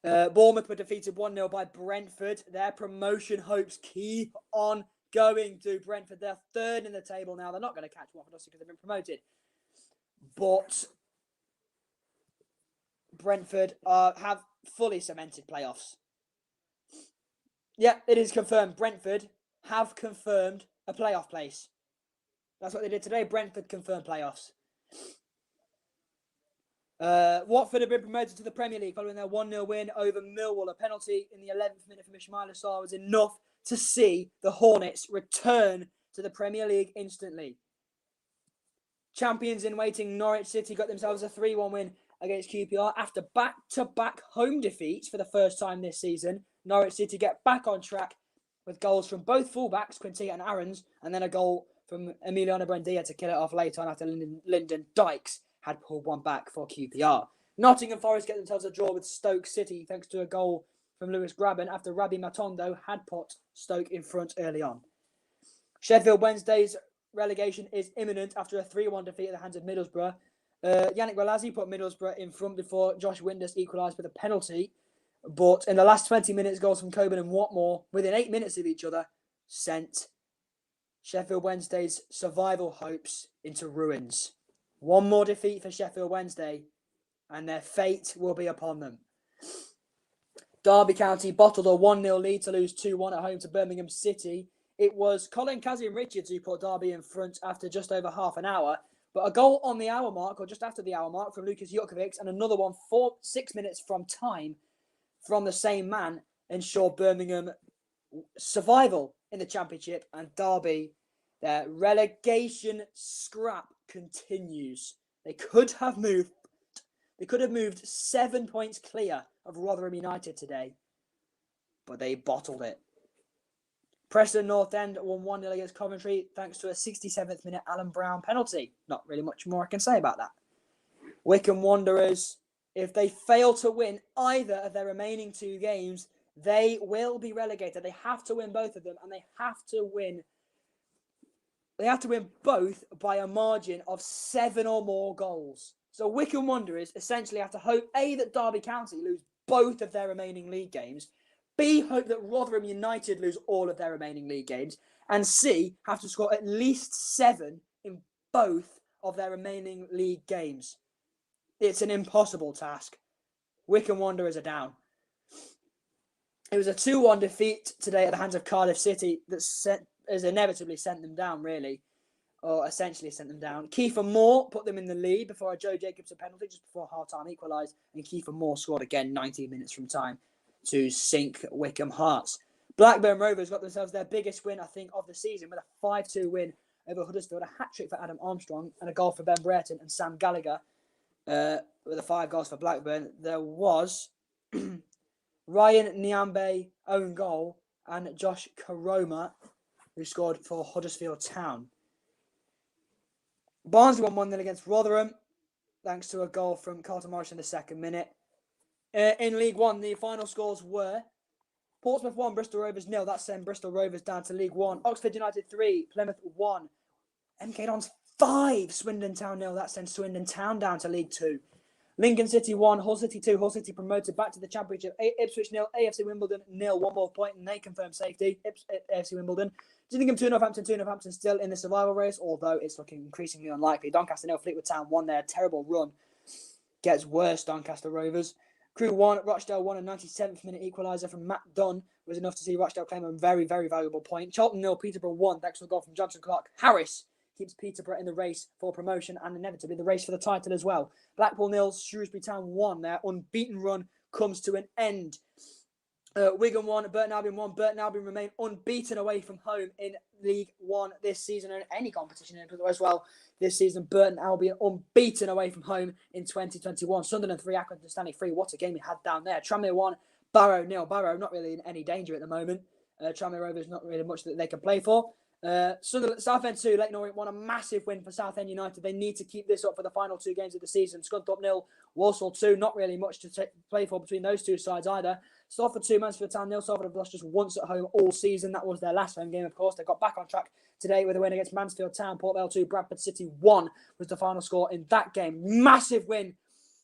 Bournemouth were defeated 1-0 by Brentford. Their promotion hopes keep on going to Brentford. They're 3rd in the table now. They're not going to catch Watford because they've been promoted. But Brentford have fully cemented playoffs. Yeah, it is confirmed. Brentford have confirmed a playoff place. That's what they did today. Brentford confirmed playoffs. Watford have been promoted to the Premier League following their 1-0 win over Millwall. A penalty in the 11th minute from Ismaila Sarr was enough to see the Hornets return to the Premier League instantly. Champions in waiting Norwich City got themselves a 3-1 win against QPR after back-to-back home defeats for the first time this season. Norwich City get back on track with goals from both fullbacks, Quintilla and Aarons, and then a goal from Emiliano Buendia to kill it off later on after Lyndon Dykes had pulled one back for QPR. Nottingham Forest get themselves a draw with Stoke City thanks to a goal from Lewis Graben after Rabbi Matondo had put Stoke in front early on. Sheffield Wednesday's relegation is imminent after a 3-1 defeat at the hands of Middlesbrough. Yannick Bolasie put Middlesbrough in front before Josh Windus equalised with a penalty. But in the last 20 minutes, goals from Coburn and Watmore, within 8 minutes of each other, sent Sheffield Wednesday's survival hopes into ruins. One more defeat for Sheffield Wednesday, and their fate will be upon them. Derby County bottled a 1-0 lead to lose 2-1 at home to Birmingham City. It was Colin Kazim-Richards who put Derby in front after just over half an hour. But a goal on the hour mark, or just after the hour mark, from Lukas Jutkovic, and another one 6 minutes from time from the same man ensured Birmingham survival in the Championship, and Derby, their relegation scrap continues. They could have moved 7 points clear of Rotherham United today, but they bottled it. Preston North End won 1-0 against Coventry thanks to a 67th minute Alan Brown penalty. Not really much more I can say about that. Wycombe Wanderers, if they fail to win either of their remaining 2 games, they will be relegated. They have to win both of them, and they have to win both by a margin of 7 or more goals. So Wycombe Wanderers essentially have to hope, A, that Derby County lose both of their remaining league games, B, hope that Rotherham United lose all of their remaining league games, and C, have to score at least 7 in both of their remaining league games. It's an impossible task. Wycombe Wanderers are down. It was a 2-1 defeat today at the hands of Cardiff City that has inevitably sent them down, really, or essentially sent them down. Kiefer Moore put them in the lead before a Joe Jacobson penalty just before half-time equalised, and Kiefer Moore scored again 19 minutes from time to sink Wycombe Hearts. Blackburn Rovers got themselves their biggest win, I think, of the season with a 5-2 win over Huddersfield, a hat-trick for Adam Armstrong, and a goal for Ben Brereton and Sam Gallagher, with the 5 goals for Blackburn. There was Ryan Nyambe own goal and Josh Karoma, who scored for Huddersfield Town. Barnsley won 1-0 against Rotherham, thanks to a goal from Carlton Morris in the 2nd minute. In League One, the final scores were Portsmouth 1, Bristol Rovers 0. That sent Bristol Rovers down to League One. Oxford United 3, Plymouth 1. MK Dons 5, Swindon Town 0. That sends Swindon Town down to League 2. Lincoln City 1, Hull City 2. Hull City promoted back to the Championship. Ipswich 0, AFC Wimbledon 0. One more point and they confirm safety. AFC Wimbledon. Gillingham 2, Northampton 2. Northampton still in the survival race, although it's looking increasingly unlikely. Doncaster 0, Fleetwood Town 1. Their terrible run gets worse, Doncaster Rovers. Crew 1, Rochdale 1, a 97th minute equaliser from Matt Dunn was enough to see Rochdale claim a very, very valuable point. Charlton 0, Peterborough 1, thanks to a goal from Johnson Clark. Harris keeps Peterborough in the race for promotion and inevitably the race for the title as well. Blackpool 0, Shrewsbury Town 1. Their unbeaten run comes to an end. Wigan 1, Burton Albion 1. Burton Albion remain unbeaten away from home in League One this season and any competition as well this season. Burton Albion unbeaten away from home in 2021. Sunderland 3, Accrington Stanley 3. What a game we had down there. Tranmere 1, Barrow 0. Barrow not really in any danger at the moment. Tranmere Rovers not really much that they can play for. Sunderland, Southend 2, Leyton Orient 1, a massive win for Southend United. They need to keep this up for the final 2 games of the season. Scunthorpe 0, Walsall 2, not really much to play for between those 2 sides either. Salford 2, Mansfield Town 0. Salford have lost just once at home all season. That was their last home game, of course. They got back on track today with a win against Mansfield Town. Port Vale 2, Bradford City 1 was the final score in that game. Massive win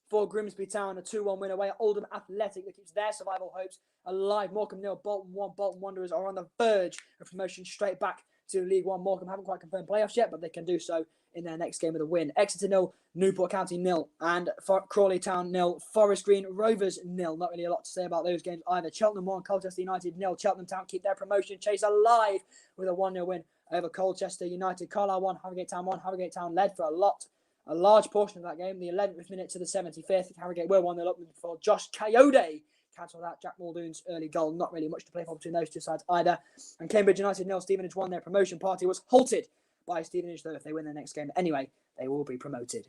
for Grimsby Town, a 2-1 win away at Oldham Athletic that keeps their survival hopes alive. Morecambe 0, Bolton 1. Bolton Wanderers are on the verge of promotion straight back to League One. Morecambe haven't quite confirmed playoffs yet, but they can do so in their next game of the win. Exeter 0, Newport County 0, and Crawley Town 0, Forest Green Rovers 0. Not really a lot to say about those games either. Cheltenham 1, Colchester United 0. Cheltenham Town keep their promotion chase alive with a 1-0 win over Colchester United. Carlisle 1, Harrogate Town 1. Harrogate Town led for a large portion of that game. The 11th minute to the 75th. Harrogate were 1-0 up before Josh Coyote cancelled that Jack Muldoon's early goal. Not really much to play for between those 2 sides either. And Cambridge United 0, Stevenage 1. Their promotion party was halted by Stevenage, though. If they win their next game anyway, they will be promoted.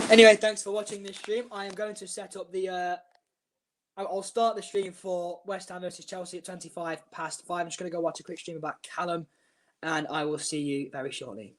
Anyway, thanks for watching this stream. I am going to set up the... I'll start the stream for West Ham versus Chelsea at 25 past 5. I'm just going to go watch a quick stream about Callum, and I will see you very shortly.